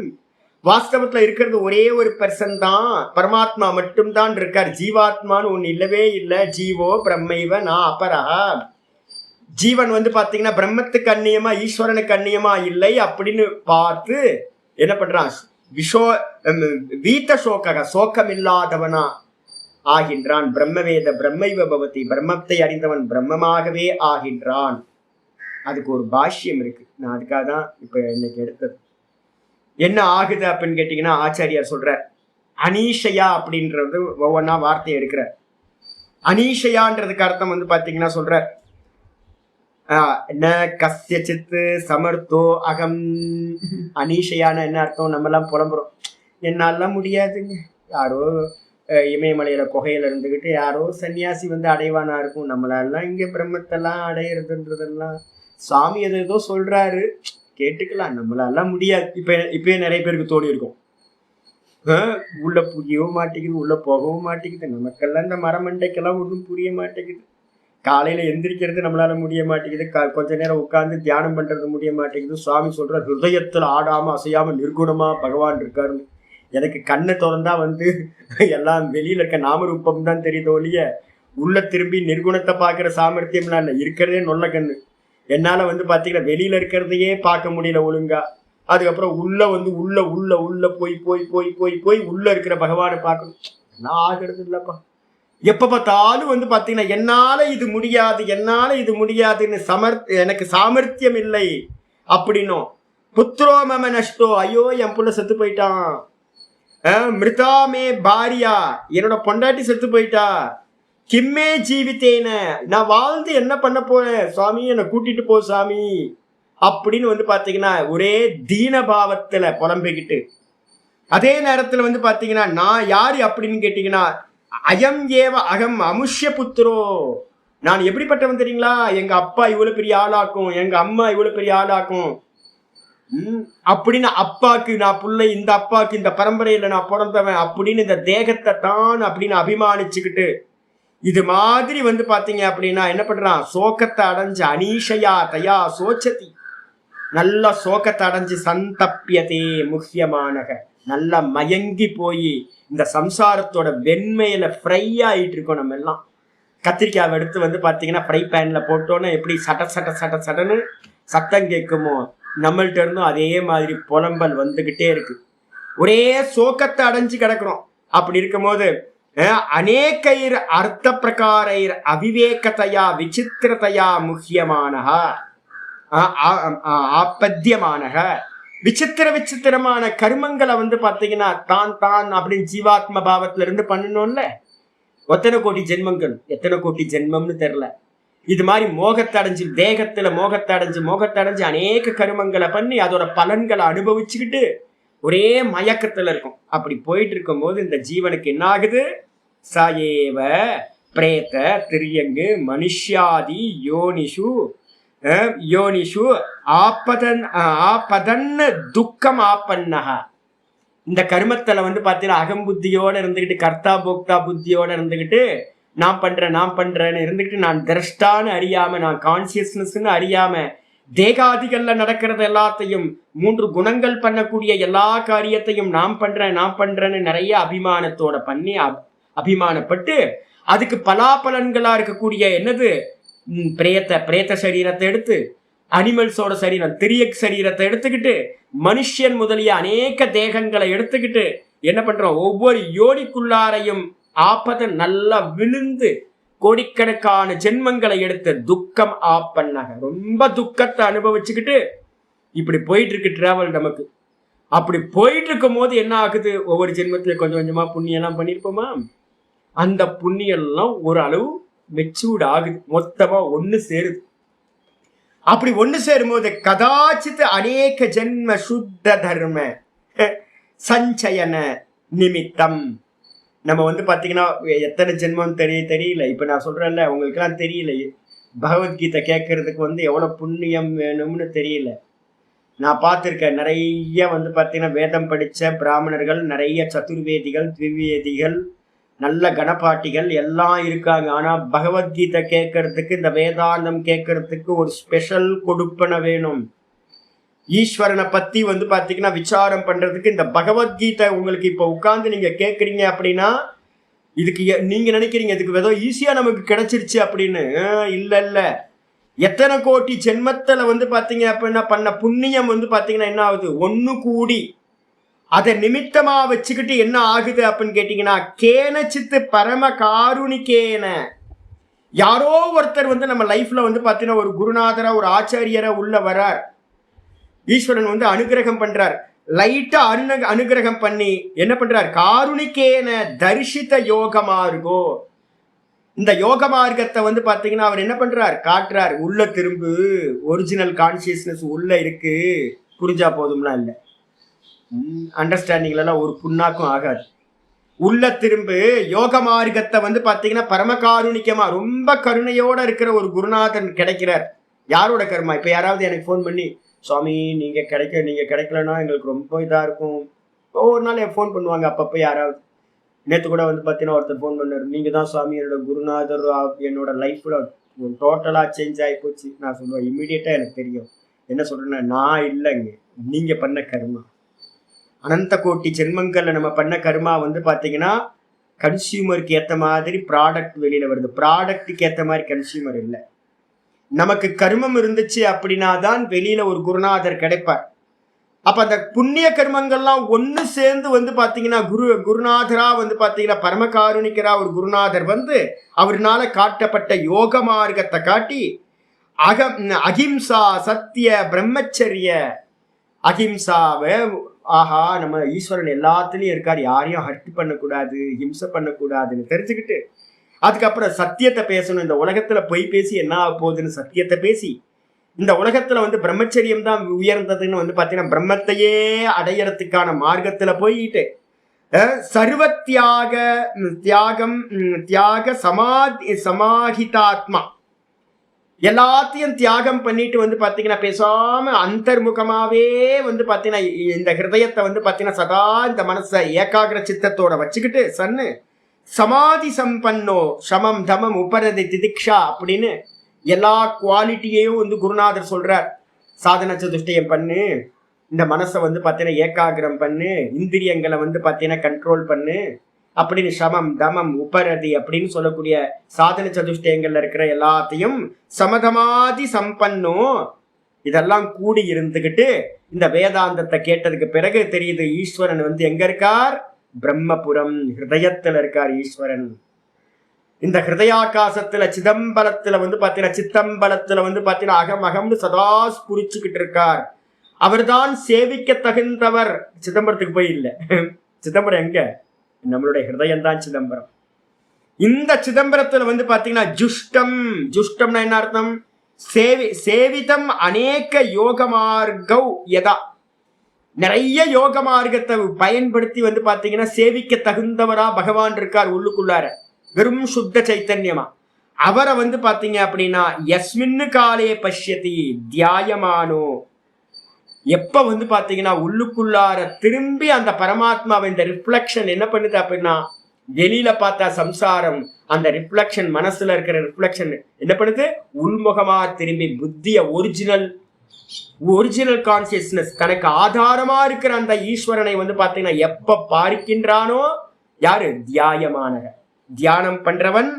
வாஸ்தவத்துல இருக்கிறது ஒரே ஒரு பர்சன் தான், பரமாத்மா மட்டும்தான் இருக்கார். ஜீவாத்மான்னு ஒண்ணு இல்லவே இல்லை. ஜீவோ பிரம்மைவ நான் அபரஹா. ஜீவன் பாத்தீங்கன்னா பிரம்மத்துக்கு அந்நியமா ஈஸ்வரனுக்கு அந்நியமா இல்லை அப்படின்னு பார்த்து என்ன பண்றான், வீத்த சோக சோகம் இல்லாதவனா ஆகின்றான். பிரம்மவேத பிரம்மைவ பவதி, பிரம்மத்தை அறிந்தவன் பிரம்மமாகவே ஆகின்றான். அதுக்கு ஒரு பாஷ்யம் இருக்கு, நான் அதுக்காக தான் இப்ப இன்னைக்கு எடுத்தது. என்ன ஆகுது அப்படின்னு கேட்டீங்கன்னா, ஆச்சாரியார் சொல்ற அனீஷயா அப்படின்றது ஒவ்வொன்னா வார்த்தையை எடுக்கிற. அனீஷயான்றதுக்கு அர்த்தம் பாத்தீங்கன்னா சொல்ற ந கஸ்யசித்து சமர்த்தோ அகம். அனீஷையான என்ன அர்த்தம், நம்ம எல்லாம் புலம்புறோம், என்னாலாம் முடியாதுங்க, யாரோ இமயமலையில குகையில இருந்துகிட்டு யாரோ சன்னியாசி அடைவானா இருக்கும், நம்மளெல்லாம் இங்க பிரம்மத்தெல்லாம் அடையிறதுன்றதெல்லாம் சுவாமி ஏதோ சொல்றாரு கேட்டுக்கலாம், நம்மளாலாம் முடியாது. இப்பயே நிறைய பேருக்கு தோணி இருக்கும், உள்ள புரியவும் மாட்டேங்குது, உள்ள போகவும் மாட்டேங்குது, நமக்கெல்லாம் இந்த மரமண்டைக்கெல்லாம் ஒன்றும் புரிய மாட்டேங்குது, காலையில எந்திரிக்கிறது நம்மளால முடிய மாட்டேங்குது, கொஞ்ச நேரம் உட்கார்ந்து தியானம் பண்றது முடிய மாட்டேங்குது. சுவாமி சொல்ற ஹிருதயத்துல ஆடாம அசையாம நிர்குணமா பகவான் இருக்காருன்னு. எனக்கு கண்ணை திறந்தா எல்லாம் வெளியில இருக்க நாமரூபம் தான் தெரியுதோ ஒழிய உள்ள திரும்பி நிர்குணத்தை பாக்குற சாமர்த்தியம்லாம் இல்லை. இருக்கிறதே நொல்ல கண்ணு. என்னால பாத்தீங்கன்னா வெளியில இருக்கிறதையே பார்க்க முடியல ஒழுங்கா. அதுக்கப்புறம் உள்ள உள்ள உள்ள உள்ள போய் போய் போய் போய் போய் உள்ள இருக்கிற பகவானை பார்க்கணும், எல்லாம் ஆகிறது இல்லப்பா. எப்ப பார்த்தாலும் பாத்தீங்கன்னா என்னால இது முடியாது, என்னால இது முடியாதுன்னு எனக்கு சாமர்த்தியம் இல்லை அப்படின்னும். புத்திரோ மம நஷ்டோ, ஐயோ என் புள்ள செத்து போயிட்டான், மிருதாமே பாரியா, என்னோட பொண்டாட்டி செத்து போயிட்டா, கிம்மே ஜீவித்தேன, நான் வாழ்ந்து என்ன பண்ண போறேன் சுவாமி, என்னை கூட்டிட்டு போ சாமி அப்படின்னு பாத்தீங்கன்னா ஒரே தீனபாவத்துல புலம்பிக்கிட்டு, அதே நேரத்துல பாத்தீங்கன்னா நான் யாரு அப்படின்னு கேட்டீங்கன்னா, அயம் ஏவ அகம் அமுஷ்ய புத்திரோ, நான் எப்படிப்பட்டவன் தெரியுங்களா, எங்க அப்பா இவ்வளவு பெரிய ஆளாக்கும், எங்க அம்மா இவ்வளவு பெரிய ஆளாக்கும் அப்படின்னு, அப்பாக்கு நான் பிள்ளை, இந்த அப்பாக்கு இந்த பரம்பரையில நான் பிறந்தவன் அப்படின்னு இந்த தேகத்தை தான் அப்படின்னு அபிமானிச்சுக்கிட்டு இது மாதிரி பாத்தீங்க அப்படின்னா என்ன பண்றான், சோகத்தை அடைஞ்சு அனீஷயா தயா சோச்சதி, நல்ல சோகத்தை அடைஞ்சு சந்தப்பியதே முக்கியமானக, நல்லா மயங்கி போய் இந்த சம்சாரத்தோட வெண்மையில ஃப்ரை ஆயிட்டு இருக்கோம். நம்ம எல்லாம் கத்திரிக்காய் எடுத்து பாத்தீங்கன்னா ஃப்ரை பேன்ல போட்டோன்னா எப்படி சட்ட சட்ட சட்ட சட்டன்னு சத்தம் கேட்குமோ, நம்மள்ட்ட இருந்தும் அதே மாதிரி புலம்பல் வந்துகிட்டே இருக்கு. ஒரே சோகத்தை அடைஞ்சு கிடக்குறோம். அப்படி இருக்கும் போது அநேகைர் அர்த்த பிரகாரைர் அவிவேகத்தையா விசித்திரத்தையா முக்கியமானஹா ஆப்பத்தியமானக, விசித்திர விசித்திரமான கர்மங்களை பாத்தீங்கன்னா தான் தான் அப்படின்னு ஜீவாத்ம பாவத்துல இருந்து பண்ணணும்ல. எத்தனை கோடி ஜென்மங்கள், எத்தனை கோடி ஜென்மம்னு தெரியல. இது மாதிரி மோகத்தடைஞ்சு தேகத்துல மோகத்தடைஞ்சு அநேக கருமங்களை பண்ணி அதோட பலன்களை அனுபவிச்சுக்கிட்டு ஒரே மயக்கத்துல இருக்கும். அப்படி போயிட்டு இருக்கும் போது இந்த ஜீவனுக்கு என்ன ஆகுது? சயேவ பிரேத திரியங்கு மனுஷ்யாதி யோனிஷு ஆப்பதன் துக்கம் ஆப்பன்னஹா. இந்த கர்மத்துல பாத்தீங்கன்னா அகம்புத்தியோட இருந்துகிட்டு கர்த்தா போக்தா புத்தியோட இருந்துகிட்டு நான் பண்றேன்னு இருந்துகிட்டு நான் திரஷ்டான்னு அறியாம நான் கான்சியஸ்னஸ்ன்னு அறியாம தேகாதிகள்ல நடக்கிறது எல்லாத்தையும் 3 குணங்கள் பண்ணக்கூடிய எல்லா காரியத்தையும் நான் பண்றேன்னு நிறைய அபிமானத்தோட பண்ணி அபிமானப்பட்டு அதுக்கு பலாபலன்களா இருக்கக்கூடிய என்னது பிரேத சரீரத்தை எடுத்து அனிமல்ஸோட சரீரம் திரியக் சரீரத்தை எடுத்துக்கிட்டு மனுஷன் முதலிய அநேக தேகங்களை எடுத்துக்கிட்டு என்ன பண்றோம்? ஒவ்வொரு யோனிக்குள்ளாரையும் ஆப்பத நல்லா விழுந்து கோடிக்கணக்கான ஜென்மங்களை எடுத்து துக்கம் ஆப்பன்னாக ரொம்ப துக்கத்தை அனுபவிச்சுக்கிட்டு இப்படி போயிட்டு இருக்கு டிராவல் நமக்கு. அப்படி போயிட்டு இருக்கும் போது என்ன ஆகுது? ஒவ்வொரு ஜென்மத்தில கொஞ்சம் கொஞ்சமா புண்ணியம் எல்லாம் பண்ணிருப்போமா, அந்த புண்ணியம் எல்லாம் ஒரு அளவு மெச்சூர்ட் ஆகுது, மொத்தமா ஒண்ணு சேருது. அப்படி ஒண்ணு சேரும் போது கதாச்சித் அநேக ஜென்ம சுத்த தர்ம சஞ்சயன நிமித்தம் நம்ம பாத்தீங்கன்னா எத்தனை ஜென்மம் தெரியல. இப்ப நான் சொல்றேன்ல, உங்களுக்கு எல்லாம் தெரியல. பகவத்கீதை கேட்கறதுக்கு எவ்வளவு புண்ணியம் வேணும்னு தெரியல. நான் பார்த்திருக்கேன் நிறைய பாத்தீங்கன்னா வேதம் படிச்ச பிராமணர்கள், நிறைய சதுர்வேதிகள், திவ்வேதிகள், நல்ல கணபாட்டிகள் எல்லாம் இருக்காங்க. ஆனா பகவத்கீதை கேட்கறதுக்கு, இந்த வேதாந்தம் கேட்கறதுக்கு ஒரு ஸ்பெஷல் கொடுப்பன வேணும். ஈஸ்வரனை பத்தி பாத்தீங்கன்னா விசாரம் பண்றதுக்கு இந்த பகவத்கீதை உங்களுக்கு இப்ப உட்கார்ந்து நீங்க கேட்கறீங்க அப்படின்னா இதுக்கு நீங்க நினைக்கிறீங்க இதுக்கு ஏதோ ஈஸியா நமக்கு கிடைச்சிருச்சு அப்படின்னு. இல்ல, எத்தனை கோடி ஜென்மத்துல பாத்தீங்க அப்படின்னா பண்ண புண்ணியம் பாத்தீங்கன்னா என்ன ஆகுது? ஒண்ணு கூடி அதை நிமித்தமா வச்சுக்கிட்டு என்ன ஆகுது அப்படின்னு கேட்டீங்கன்னா, கேனச்சித்து பரம காருணிகேன, யாரோ ஒருத்தர் நம்ம லைஃப்ல பாத்தீங்கன்னா ஒரு குருநாதரா ஒரு ஆச்சாரியரா உள்ள வரார். ஈஸ்வரன் அனுகிரகம் பண்றார். லைட்டா அனுகிரகம் பண்ணி என்ன பண்றார்? காருணிகேன தரிசித்த யோக மார்கோ, இந்த யோக மார்க்கத்தை பாத்தீங்கன்னா அவர் என்ன பண்றார்? காட்டுறார். உள்ள திரும்பு, ஒரிஜினல் கான்சியஸ்னஸ் உள்ள இருக்கு, புரிஞ்சா போதும்லாம் இல்லை, அண்டர்ஸ்டாண்டிங்ல ஒரு புண்ணாக்கும் ஆகாது. உள்ள திரும்பு யோக மார்க்கத்தை பாத்தீங்கன்னா பரமகாருணிக்கமா ரொம்ப கருணையோட இருக்கிற ஒரு குருநாதன் கிடைக்கிறார். யாரோட கர்மா? இப்ப யாராவது எனக்கு போன் பண்ணி, சுவாமி நீங்க கிடைக்கலன்னா எங்களுக்கு ரொம்ப இதா இருக்கும், ஒவ்வொரு நாள் என் ஃபோன் பண்ணுவாங்க அப்பப்போ யாராவது. நேற்று கூட பாத்தீங்கன்னா ஒருத்தர் ஃபோன் பண்ணாரு, நீங்க தான் சுவாமி என்னோட குருநாதர், என்னோட லைஃப்ல டோட்டலா சேஞ்ச் ஆகி போச்சு. நான் சொல்லுவேன் இம்மிடியட்டா எனக்கு தெரியும். என்ன சொல்றேன்னா, நான் இல்லைங்க, நீங்க பண்ண கர்மா, அனந்த கோட்டி ஜென்மங்கள்ல நம்ம பண்ண கர்மா பாத்தீங்கன்னா கன்சியூமருக்கு ஏத்த மாதிரி ப்ராடக்ட் வெளியில வருது, ப்ராடக்ட்டுக்கு ஏத்த மாதிரி கன்சியூமர் இல்லை. நமக்கு கர்மம் இருந்துச்சு அப்படின்னா தான் வெளியில ஒரு குருநாதர் கிடைப்பார். அப்ப அந்த புண்ணிய கர்மங்கள்லாம் ஒண்ணு சேர்ந்து பாத்தீங்கன்னா குருநாதரா பாத்தீங்கன்னா பரமகாருணிகரா ஒரு குருநாதர் அவர்னால காட்டப்பட்ட யோக மார்க்கத்தை காட்டி அகிம்சா சத்திய பிரம்மச்சரிய அகிம்சாவை, ஆஹா நம்ம ஈஸ்வரன் எல்லாத்துலயும் இருக்காரு, யாரையும் ஹர்ட் பண்ணக்கூடாது, ஹிம்சை பண்ணக்கூடாதுன்னு தெரிஞ்சுக்கிட்டு அதுக்கப்புறம் சத்தியத்தை பேசணும். இந்த உலகத்துல பொய் பேசி என்ன ஆக போகுதுன்னு சத்தியத்தை பேசி, இந்த உலகத்துல பிரம்மச்சரியம் தான் உயர்ந்ததுன்னு பாத்தீங்கன்னா பிரம்மத்தையே அடையறதுக்கான மார்க்கத்துல போயிட்டு சர்வ தியாக சமாஹிதாத்மா எல்லாத்தையும் தியாகம் பண்ணிட்டு பாத்தீங்கன்னா பேசாம அந்தர்முகமாவே பாத்தீங்கன்னா இந்த ஹிருதயத்தை பாத்தீங்கன்னா சதா இந்த மனசை ஏகாகிர சித்தத்தோட வச்சுக்கிட்டு சன்னு சமாதி சம்பன்னோ சமம் தமம் உபரதி திதிக்ஷா அப்படின்னு எல்லா குவாலிட்டியையும் குருநாதர் சொல்றார். சாதன சதுஷ்டயம் பண்ணு, இந்த மனசை பாத்தீங்கன்னா ஏகாகிரம் பண்ணு, இந்திரியங்களை பாத்தீங்கன்னா கண்ட்ரோல் பண்ணு அப்படின்னு சமம் தமம் உபரதி அப்படின்னு சொல்லக்கூடிய சாதன சதுஷ்டயங்கள்ல இருக்கிற எல்லாத்தையும் சமதமாதி சம்பன்னோ இதெல்லாம் கூடி இருந்துகிட்டு இந்த வேதாந்தத்தை கேட்டதுக்கு பிறகு தெரியுது ஈஸ்வரன் எங்க இருக்கார்? பிரம்மபுரம் ஹிருதயத்துல இருக்கார் ஈஸ்வரன். இந்த ஹிருதயாகாசத்துல சிதம்பரத்துல பாத்தீங்கன்னா சித்தம்பலத்துல பாத்தீங்கன்னா அகம்னு சதா புரிச்சுக்கிட்டு இருக்கார். அவர்தான் சேவிக்க தகுந்தவர். சிதம்பரத்துக்கு போய் இல்லை, சிதம்பரம் எங்க? நம்மளுடைய ஹிருதயம் தான் சிதம்பரம். இந்த சிதம்பரத்துல வந்து பாத்தீங்கன்னா ஜுஷ்டம்னா என்ன அர்த்தம்? சேவிதம் அநேக யோக மார்க்கௌ யதா, நிறைய யோக மார்க்கத்தை பயன்படுத்தி வந்து பாத்தீங்கன்னா சேவிக்க தகுந்தவரா பகவான் இருக்கார் உள்ளுக்குள்ளார, வெறும் சுத்த சைத்தன்யமா. அவரை வந்து பாத்தீங்க அப்படின்னா யஸ்மின்னு காலே பஷ்யதி தியாயமானோ, எப்ப வந்து பாத்தீங்கன்னா உள்ளுக்குள்ளார திரும்பி அந்த பரமாத்மாவை இந்த ரிஃப்ளெக்ஷன் என்ன பண்ணுது அப்படின்னா, வெளியில பார்த்தா சம்சாரம், அந்த ரிஃப்ளெக்ஷன் மனசுல இருக்கிற ரிஃப்ளெக்ஷன் என்ன பண்ணுது, உள்முகமா திரும்பி புத்திய ஒரிஜினல் கான்சியஸ்னஸ், தனக்கு ஆதாரமா இருக்கிற அந்த ஈஸ்வரனை வந்து பாத்தீங்கன்னா எப்ப பார்க்கின்றானோ, யாரு? தியாயமான, தியானம் பண்றவன்.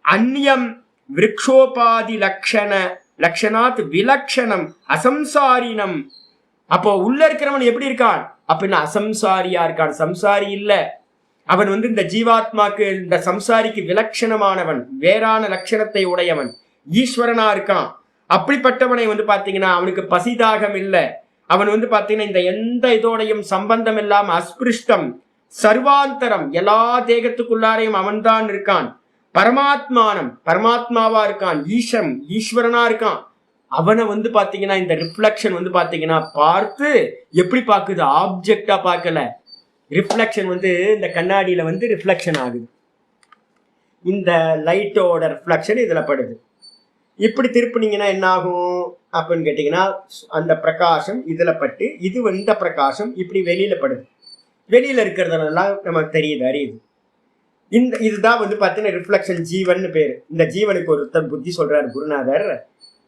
அந்நியம் விருக்ஷோபாதி லக்ஷணாத் விலக்ஷணம் அசம்சாரினம். அப்போ உள்ள இருக்கிறவன் எப்படி இருக்கான் அப்படின்னா அசம்சாரியா இருக்கான், சம்சாரி இல்ல. அவன் வந்து இந்த ஜீவாத்மாக்கு, இந்த சம்சாரிக்கு விலட்சணமானவன், வேறான லட்சணத்தை உடையவன், ஈஸ்வரனா இருக்கான். அப்படிப்பட்டவனை வந்து பாத்தீங்கன்னா அவனுக்கு பசிதாகம் இல்லை. அவன் வந்து பாத்தீங்கன்னா இந்த எந்த இதோடையும் சம்பந்தம் இல்லாம அஸ்பிருஷ்டம், சர்வாந்தரம், எல்லா தேகத்துக்குள்ளாரையும் அவன்தான் இருக்கான். பரமாத்மாவா இருக்கான். ஈஸ்வரனா இருக்கான். அவனை வந்து பாத்தீங்கன்னா இந்த ரிஃப்ளெக்ஷன் வந்து பாத்தீங்கன்னா பார்த்து எப்படி பாக்குது? ஆப்ஜெக்டா பார்க்கல. ரிஃப்ளெக்ஷன் வந்து இந்த கண்ணாடியில வந்து ரிஃப்ளெக்ஷன் ஆகுது, இந்த லைட்டோட ரிஃப்ளெக்ஷன் இதுல படுது. இப்படி திருப்பினீங்கன்னா என்ன ஆகும் அப்படின்னு கேட்டீங்கன்னா, அந்த பிரகாசம் இதுல பட்டு இது இந்த பிரகாசம் இப்படி வெளியில படுது. வெளியில இருக்கிறதெல்லாம் நமக்கு தெரியுது, அறியுது. இதுதான் வந்து பாத்தீங்கன்னா ரிஃப்ளெக்ஷன், ஜீவன் பேரு. இந்த ஜீவனுக்கு ஒருத்தர் புத்தி சொல்றாரு குருநாதர்,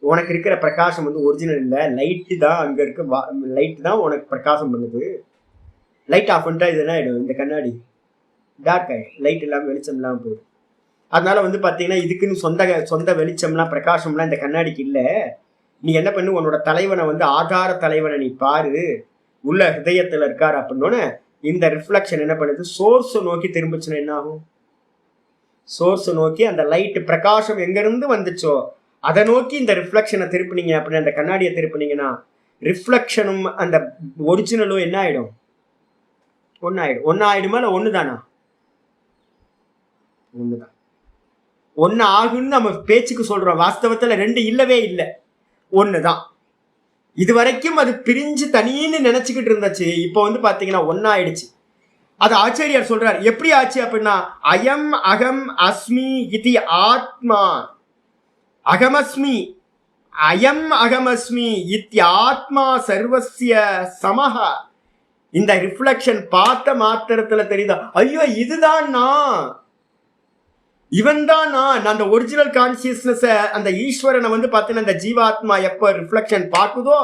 உனக்கு இருக்கிற பிரகாசம் வந்து ஒரிஜினல் இல்லை, லைட்டு தான் அங்க இருக்கு, லைட் தான் உனக்கு பிரகாசம் பண்ணுது. லைட் ஆஃப் பண்ணிட்டா இது என்ன ஆயிடும்? இந்த கண்ணாடி டார்க் ஆயிடும், லைட் இல்லாம வெளிச்சம் இல்லாம போயிடும். அதனால வந்து பாத்தீங்கன்னா இதுக்குன்னு சொந்த வெளிச்சம்லாம் பிரகாசம்லாம் இந்த கண்ணாடிக்கு இல்லை. நீ என்ன பண்ணு, உன்னோட தலைவனை வந்து ஆதார தலைவனை நீ பாரு, உள்ள ஹிருதயத்துல இருக்காரு அப்படின்னோன்னு இந்த ரிஃப்ளெக்ஷன் என்ன பண்ணுது? சோர்ஸ் நோக்கி திரும்பிச்சுன்னா என்ன ஆகும்? சோர்ஸ் நோக்கி அந்த லைட் பிரகாசம் எங்க இருந்து வந்துச்சோ அதை நோக்கி இந்த ரிஃப்ளெக்ஷனை திருப்பினீங்க அப்படின்னு, அந்த கண்ணாடியை திருப்பினீங்கன்னா ரிஃப்ளெக்ஷனும் அந்த ஒரிஜினலும் என்ன ஆயிடும்? ஒன்னாயிடுமா இல்லை ஒண்ணுதானா? ஒண்ணுதான். ஒன்னு ஆகுன்னு நம்ம பேச்சுக்கு சொல்றோம், வாஸ்தவத்துல ரெண்டு இல்லவே இல்லை, ஒண்ணுதான். இது வரைக்கும் அது பிரிஞ்சு தனின்னு நினைச்சுக்கிட்டு இருந்துச்சு, இப்போ வந்து பாத்தீங்கன்னா ஒன்னாயிடுச்சு. அது ஆச்சாரியார் சொல்றார், எப்படி ஆச்சு அப்படின்னா, அயம் அகம் அஸ்மி இது ஆத்மா, அகமஸ்மி அயம் அகமஸ்மி இத்யாத்மா சர்வஸ்ய சமஹ. இந்த ரிஃப்ளெக்ஷன் பார்த்த மாத்திரத்துல தெரியுதா, ஐயோ இதுதான் நான், இவன் தான் நான். அந்த ஒரிஜினல் கான்சியஸ்னஸ், அந்த ஈஸ்வரனை வந்து பார்த்தீங்கன்னா அந்த ஜீவாத்மா எப்ப ரிஃப்ளெக்ஷன் பார்க்குதோ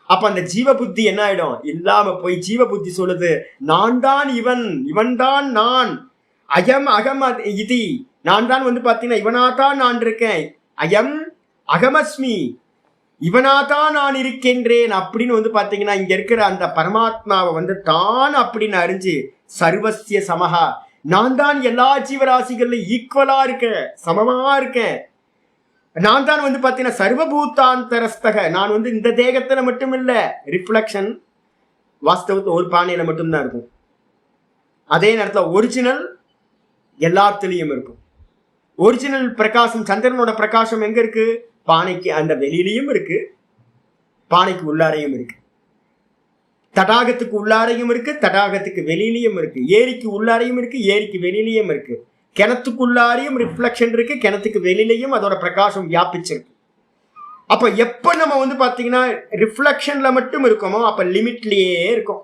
அப்ப அந்த ஜீவ புத்தி என்ன ஆயிடும்? இல்லாம போய் ஜீவ புத்தி சொல்லுது, நான் தான் இவன் தான் நான். அயம் அகம் இது, நான் தான் வந்து பார்த்தீங்கன்னா இவனாதான் நான் இருக்கேன். அயம் அகமஸ்மி, இவனாதான் நான் இருக்கின்றேன் அப்படின்னு வந்து பார்த்தீங்கன்னா இங்க இருக்கிற அந்த பரமாத்மாவை வந்து தான் அப்படின்னு அறிஞ்சு சர்வசிய சமஹா, நான் தான் எல்லா ஜீவராசிகள்ல ஈக்குவலா இருக்கேன், சமமா இருக்கேன். நான் தான் வந்து பாத்தீங்கன்னா சர்வபூத்தாந்தரஸ்தக, நான் வந்து இந்த தேகத்துல மட்டும் இல்ல. ரிஃப்ளெக்ஷன் வாஸ்தவத்தை ஒரு பானையில மட்டும்தான் இருக்கும், அதே நேரத்தில் ஒரிஜினல் எல்லாத்துலயும் இருக்கும். ஒரிஜினல் பிரகாசம், சந்திரனோட பிரகாசம் எங்க இருக்கு? பானைக்கு அந்த வெளியிலையும் இருக்கு, பானைக்கு உள்ளாரையும் இருக்கு, தடாகத்துக்கு உள்ளாரையும் இருக்கு, தடாகத்துக்கு வெளியிலையும் இருக்கு, ஏரிக்கு உள்ளாரையும் இருக்கு, ஏரிக்கு வெளியிலையும் இருக்கு, கிணத்துக்குள்ளாரையும் ரிஃப்ளெக்ஷன் இருக்கு, கிணத்துக்கு வெளியிலையும் அதோட பிரகாசம் வியாபிச்சிருக்கு. அப்ப எப்ப நம்ம வந்து பாத்தீங்கன்னா ரிஃப்ளெக்ஷன்ல மட்டும் இருக்கோமோ அப்ப லிமிட்லயே இருக்கும்.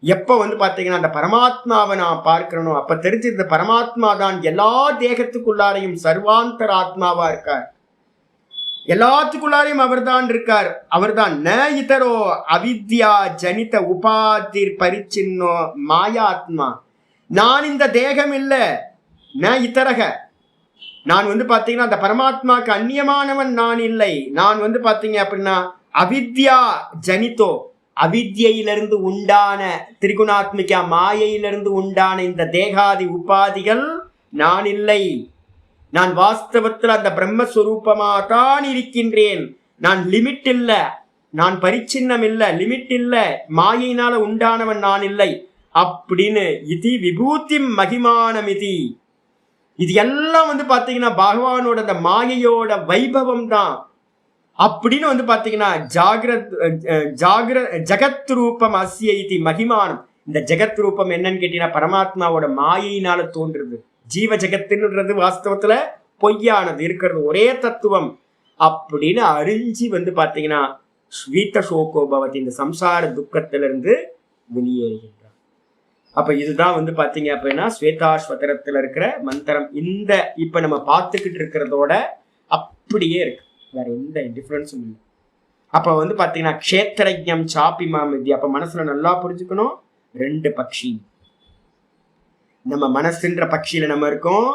எப்ப வந்து பாத்தீங்கன்னா அந்த பரமாத்மாவை நான் பார்க்கிறனோ அப்ப தெரிஞ்சு இந்த பரமாத்மா தான் எல்லா தேகத்துக்குள்ளாரையும் சர்வாந்தர ஆத்மாவா இருக்கார், எல்லாத்துக்குள்ளாரையும் அவர்தான் இருக்கார். அவர்தான் ந இதரோ அவித்யா ஜனித உபாதிர் பரிச்சின்னோ மாயாத்மா. நான் இந்த தேகம் இல்ல, ந இதரக, நான் வந்து பாத்தீங்கன்னா அந்த பரமாத்மாக்கு அந்நியமானவன் நான் இல்லை. நான் வந்து பாத்தீங்க அப்படின்னா அவித்யா ஜனிதோ, அவித்யிலிருந்து உண்டான திரிகுணாத்மிகா மாயையிலிருந்து உண்டான இந்த தேகாதி உபாதிகள் நான் இல்லை. நான் வாஸ்தவத்தில் அந்த பிரம்மஸ்வரூபமா தான் இருக்கின்றேன். நான் லிமிட் இல்ல, நான் பரிச்சின்னம் இல்ல, லிமிட் இல்ல, மாயினால உண்டானவன் நான் இல்லை அப்படின்னு. இது விபூதி மகிமானம். இது இது எல்லாம் வந்து பாத்தீங்கன்னா பகவானோட அந்த மாயையோட வைபவம் தான் அப்படின்னு வந்து பாத்தீங்கன்னா ஜகத் ரூபம் அஸ்ய இதி மகிமானம். இந்த ஜெகத் ரூபம் என்னன்னு கேட்டீங்கன்னா பரமாத்மாவோட மாயையினால தோன்றுறது. ஜீவ ஜெகத்துன்றது வாஸ்தவத்துல பொய்யானது, இருக்கிறது ஒரே தத்துவம் அப்படின்னு அறிஞ்சி வந்து பாத்தீங்கன்னா ஸ்வீத சோகோபவதி, இந்த சம்சார துக்கத்திலிருந்து வெளியேறுகின்றார். அப்ப இதுதான் வந்து பாத்தீங்க அப்படின்னா ஸ்வேதாஸ்வதரத்துல இருக்கிற மந்திரம். இந்த இப்ப நம்ம பார்த்துக்கிட்டு இருக்கிறதோட அப்படியே இருக்கு, வேற எந்த டிஃபரன்ஸும் இல்லை. அப்ப வந்து பாத்தீங்கன்னா க்ஷேத்திரஜம் சாப்பி மாமிதி. அப்ப மனசுல நல்லா புரிஞ்சுக்கணும், ரெண்டு பட்சி. நம்ம மனசுன்ற பட்சியில நம்ம இருக்கோம்.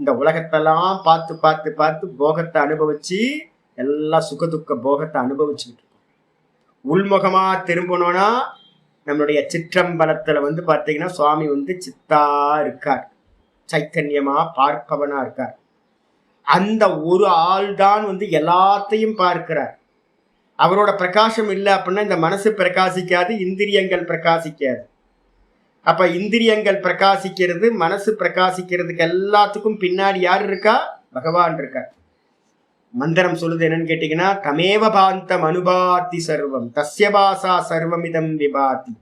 இந்த உலகத்தெல்லாம் பார்த்து பார்த்து பார்த்து போகத்தை அனுபவிச்சு எல்லாம் சுகதுக்க போகத்தை அனுபவிச்சுக்கிட்டு இருக்கோம். உள்முகமா திரும்பணும்னா நம்மளுடைய சிற்றம்பலத்துல வந்து பாத்தீங்கன்னா சுவாமி வந்து சித்தா இருக்கார், சைத்தன்யமா பார்ப்பவனா இருக்கார். அந்த ஒரு ஆள் தான் வந்து எல்லாத்தையும் பார்க்கிறார். அவரோட பிரகாசம் இல்லை அப்படின்னா இந்த மனசு பிரகாசிக்காது, இந்திரியங்கள் பிரகாசிக்காது. அப்ப இந்திரியங்கள் பிரகாசிக்கிறது, மனசு பிரகாசிக்கிறதுக்கு எல்லாத்துக்கும் பின்னாடி யார் இருக்கா? பகவான் இருக்கார். மந்திரம் சொல்லுது என்னன்னு கேட்டீங்கன்னா தமேவ பாந்தம் அனுபாதி சர்வம் தஸ்ய பாசா சர்வமிதம் விபாதி.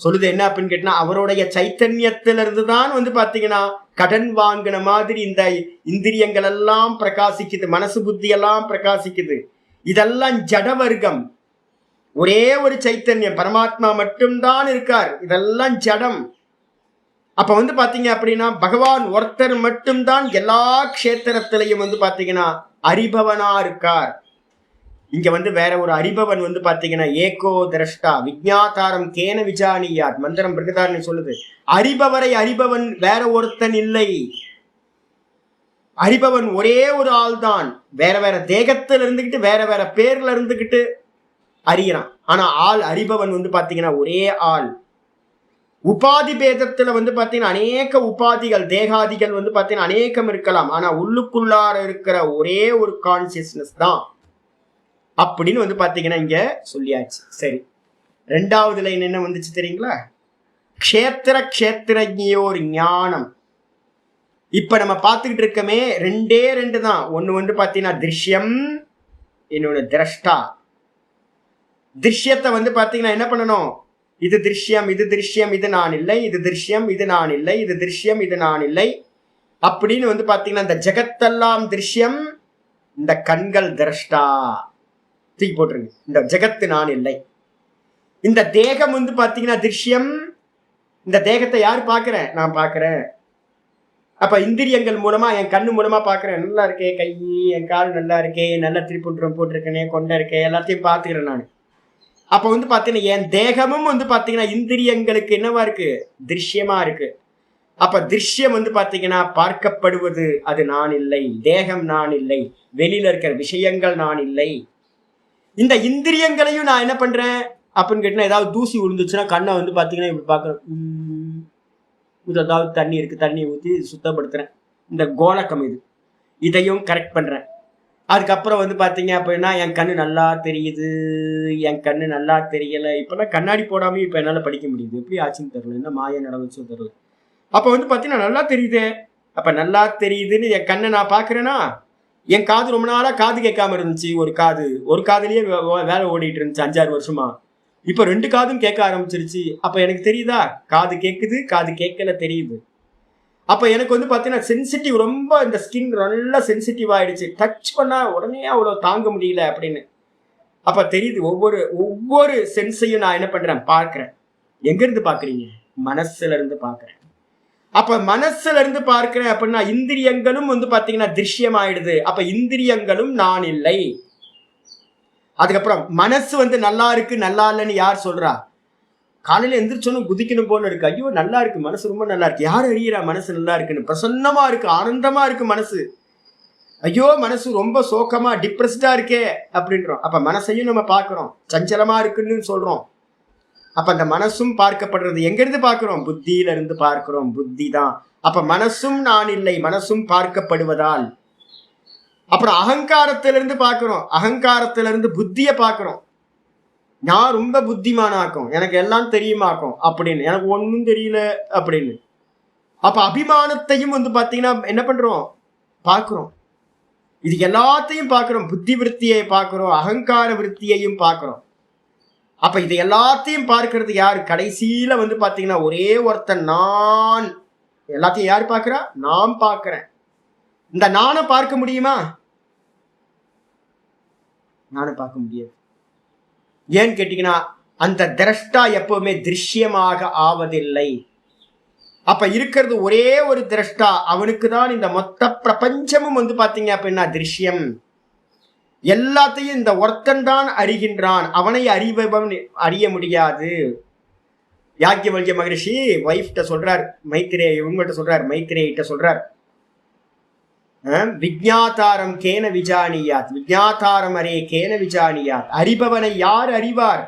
சொல்லுது என்ன அப்படின்னு கேட்டீங்கன்னா அவருடைய சைத்தன்யத்திலிருந்து தான் வந்து பாத்தீங்கன்னா கடன் வாங்கின மாதிரி இந்த இந்திரியங்கள் எல்லாம் பிரகாசிக்குது, மனசு புத்தி எல்லாம் பிரகாசிக்குது. இதெல்லாம் ஜட வர்க்கம். ஒரே ஒரு சைத்தன்யம் பரமாத்மா மட்டும்தான் இருக்கார், இதெல்லாம் ஜடம். அப்ப வந்து பாத்தீங்க அப்படின்னா பகவான் ஒருத்தர் மட்டும்தான் எல்லா க்ஷேத்திரத்திலையும் வந்து பாத்தீங்கன்னா அறிபவனா இருக்கார். இங்க வந்து வேற ஒரு அறிபவன் வந்து பாத்தீங்கன்னா ஏகோ திரஷ்டா விஜ்ஞாதாரம் கேன விஜானியாத். மந்திரம் பிரகதாரணி சொல்லுது, அறிபவரை அறிபவன் வேற ஒருத்தன் இல்லை. அறிபவன் ஒரே ஒரு ஆள் தான். வேற வேற தேகத்துல இருந்துகிட்டு வேற வேற பேர்ல இருந்துகிட்டு அறிகிறான். ஆனா ஆள் அறிபவன் வந்து பாத்தீங்கன்னா ஒரே ஆள். உபாதி பேதத்துல வந்து பாத்தீங்கன்னா அநேக உபாதிகள் தேகாதிகள் வந்து பாத்தீங்கன்னா அநேகம் இருக்கலாம். ஆனா உள்ளுக்குள்ளார இருக்கிற ஒரே ஒரு கான்சியஸ்னஸ் தான் அப்படின்னு வந்து பாத்தீங்கன்னா இங்க சொல்லியாச்சு. சரி, ரெண்டாவது லைன் என்ன வந்துச்சு தெரியுங்களா? க்ஷேத்திர க்ஷேத்திரஜ்யோர் ஞானம். இப்ப நம்ம பார்த்துக்கிட்டு இருக்கமே ரெண்டே ரெண்டு தான். ஒண்ணு வந்து பாத்தீங்கன்னா திருஷ்யம், இன்னொன்னு திரஷ்டா. திருஷ்யத்தை வந்து பாத்தீங்கன்னா என்ன பண்ணணும்? இது திருஷ்யம், இது திருஷ்யம், இது நான் இல்லை, இது திருஷ்யம், இது நான் இல்லை, இது திருஷ்யம், இது நான் இல்லை அப்படின்னு வந்து பாத்தீங்கன்னா இந்த ஜெகத்தெல்லாம் திருஷ்யம், இந்த கண்கள் திரஷ்டா. தூக்கி போட்டுருங்க, இந்த ஜெகத்து நான் இல்லை. இந்த தேகம் வந்து பாத்தீங்கன்னா திருஷ்யம், இந்த தேகத்தை யார் பார்க்கிறேன்? நான் பார்க்கிறேன். அப்ப இந்திரியங்கள் மூலமா என் கண்ணு மூலமா பாக்குறேன், நல்லா இருக்கே கை, என் கால் நல்லா இருக்கே, நல்லா திரிப்புன்றம் போட்டிருக்கேனே, கொண்டை இருக்கே, எல்லாத்தையும் பாத்துக்கிறேன் நான். அப்ப வந்து பாத்தீங்கன்னா என் தேகமும் வந்து பாத்தீங்கன்னா இந்திரியங்களுக்கு என்னவா இருக்கு? திருஷ்யமா இருக்கு. அப்ப திருஷ்யம் வந்து பாத்தீங்கன்னா பார்க்கப்படுவது அது நான் இல்லை, தேகம் நான் இல்லை, வெளியில இருக்கிற விஷயங்கள் நான் இல்லை. இந்த இந்திரியங்களையும் நான் என்ன பண்றேன் அப்படின்னு கேட்டீங்கன்னா ஏதாவது தூசி விழுந்துச்சுன்னா கண்ணை வந்து பாத்தீங்கன்னா இப்படி பாக்குறேன், ஏதாவது தண்ணி இருக்கு, தண்ணி ஊற்றி சுத்தப்படுத்துறேன். இந்த கோலக்கம் இதையும் கரெக்ட் பண்றேன். அதுக்கப்புறம் வந்து பாத்தீங்க அப்படின்னா என் கண்ணு நல்லா தெரியுது, என் கண்ணு நல்லா தெரியல. இப்பெல்லாம் கண்ணாடி போடாம இப்ப என்னால படிக்க முடியுது. எப்படி ஆச்சுன்னு தெரியல, என்ன மாய நடந்துச்சுன்னு தெரியல. அப்ப வந்து பாத்தீங்கன்னா நல்லா தெரியுது. அப்ப நல்லா தெரியுதுன்னு என் கண்ணை நான் பாக்குறேன்னா, என் காது ரொம்ப நாளா காது கேட்காம இருந்துச்சு. ஒரு காதுலயே வேலை ஓடிட்டு இருந்துச்சு 5-6 வருஷமா. இப்ப 2 காதும் கேட்க ஆரம்பிச்சிருச்சு. அப்ப எனக்கு தெரியுதா? காது கேட்குது, காது கேட்கல தெரியுது. அப்ப எனக்கு வந்து பாத்தீங்கன்னா சென்சிட்டிவ், ரொம்ப இந்த ஸ்கின் நல்லா சென்சிட்டிவ் ஆயிடுச்சு. டச் பண்ணா உடனே அவ்வளவு தாங்க முடியல அப்படின்னு. அப்ப தெரியுது, ஒவ்வொரு சென்ஸையும் நான் என்ன பண்றேன்? பார்க்கிறேன். எங்க இருந்து பாக்குறீங்க? மனசுல இருந்து பாக்குறேன். அப்ப மனசுல இருந்து பார்க்கிறேன் அப்படின்னா இந்திரியங்களும் வந்து பாத்தீங்கன்னா திருஷ்யம் ஆயிடுது. அப்ப இந்திரியங்களும் நான் இல்லை. அதுக்கப்புறம் மனசு வந்து நல்லா இருக்கு நல்லா இல்லைன்னு யார் சொல்றா? காலையில எந்திரிச்சோன்னு குதிக்கணும் போல இருக்கு. ஐயோ நல்லா இருக்கு, மனசு ரொம்ப நல்லா இருக்கு. யார் அறியறா மனசு நல்லா இருக்குன்னு? பிரசன்னமா இருக்கு, ஆனந்தமா இருக்கு மனசு. ஐயோ மனசு ரொம்ப சோகமா டிப்ரெஸ்டா இருக்கே அப்படின்றோம். அப்ப மனசையும் நம்ம பார்க்கிறோம், சஞ்சலமா இருக்குன்னு சொல்றோம். அப்ப அந்த மனசும் பார்க்கப்படுறது எங்க இருந்து பார்க்கிறோம்? புத்தியில இருந்து பார்க்கிறோம். புத்தி தான். அப்ப மனசும் நான் இல்லை, மனசும் பார்க்கப்படுவதால். அப்புறம் அகங்காரத்திலிருந்து பார்க்கிறோம், அகங்காரத்திலிருந்து புத்திய பார்க்கிறோம். நான் ரொம்ப புத்திமானாக்கும், எனக்கு எல்லாம் தெரியுமாக்கும் அப்படின்னு, எனக்கு ஒன்றும் தெரியல அப்படின்னு. அப்ப அபிமானத்தையும் வந்து பாத்தீங்கன்னா என்ன பண்றோம், பார்க்கிறோம். இது எல்லாத்தையும் பார்க்கிறோம். புத்தி விருத்தியை பார்க்கிறோம், அகங்கார விருத்தியையும் பார்க்கிறோம். அப்ப இது எல்லாத்தையும் பார்க்கிறது யாரு? கடைசியில வந்து பாத்தீங்கன்னா ஒரே ஒருத்தன் நான். எல்லாத்தையும் யாரு பார்க்கிறா? நான் பார்க்கிறேன். இந்த நானை பார்க்க முடியுமா? நானும் பார்க்க முடியாது. ஏன்னு கேட்டீங்கன்னா அந்த திரஷ்டா எப்பவுமே திருஷ்யமாக ஆவதில்லை. அப்ப இருக்கிறது ஒரே ஒரு திரஷ்டா. அவனுக்கு தான் இந்த மொத்த பிரபஞ்சமும் வந்து பாத்தீங்க அப்படின்னா திருஷ்யம். எல்லாத்தையும் இந்த ஒருத்தன் தான் அறிகின்றான். அவனை அறிபவன் அறிய முடியாது. யாக்கியவல்ய மகரிஷி வைஃப்ட சொல்றார், மைத்திரே இவங்கள்ட்ட சொல்றார், மைத்திரேயிட்ட சொல்றார், விஜ்ஞாதாரம் கேன விஜானியாத், விஜ்ஞாதாரம் அரே கேன விஜானியாத். அறிபவனை யார் அறிவார்?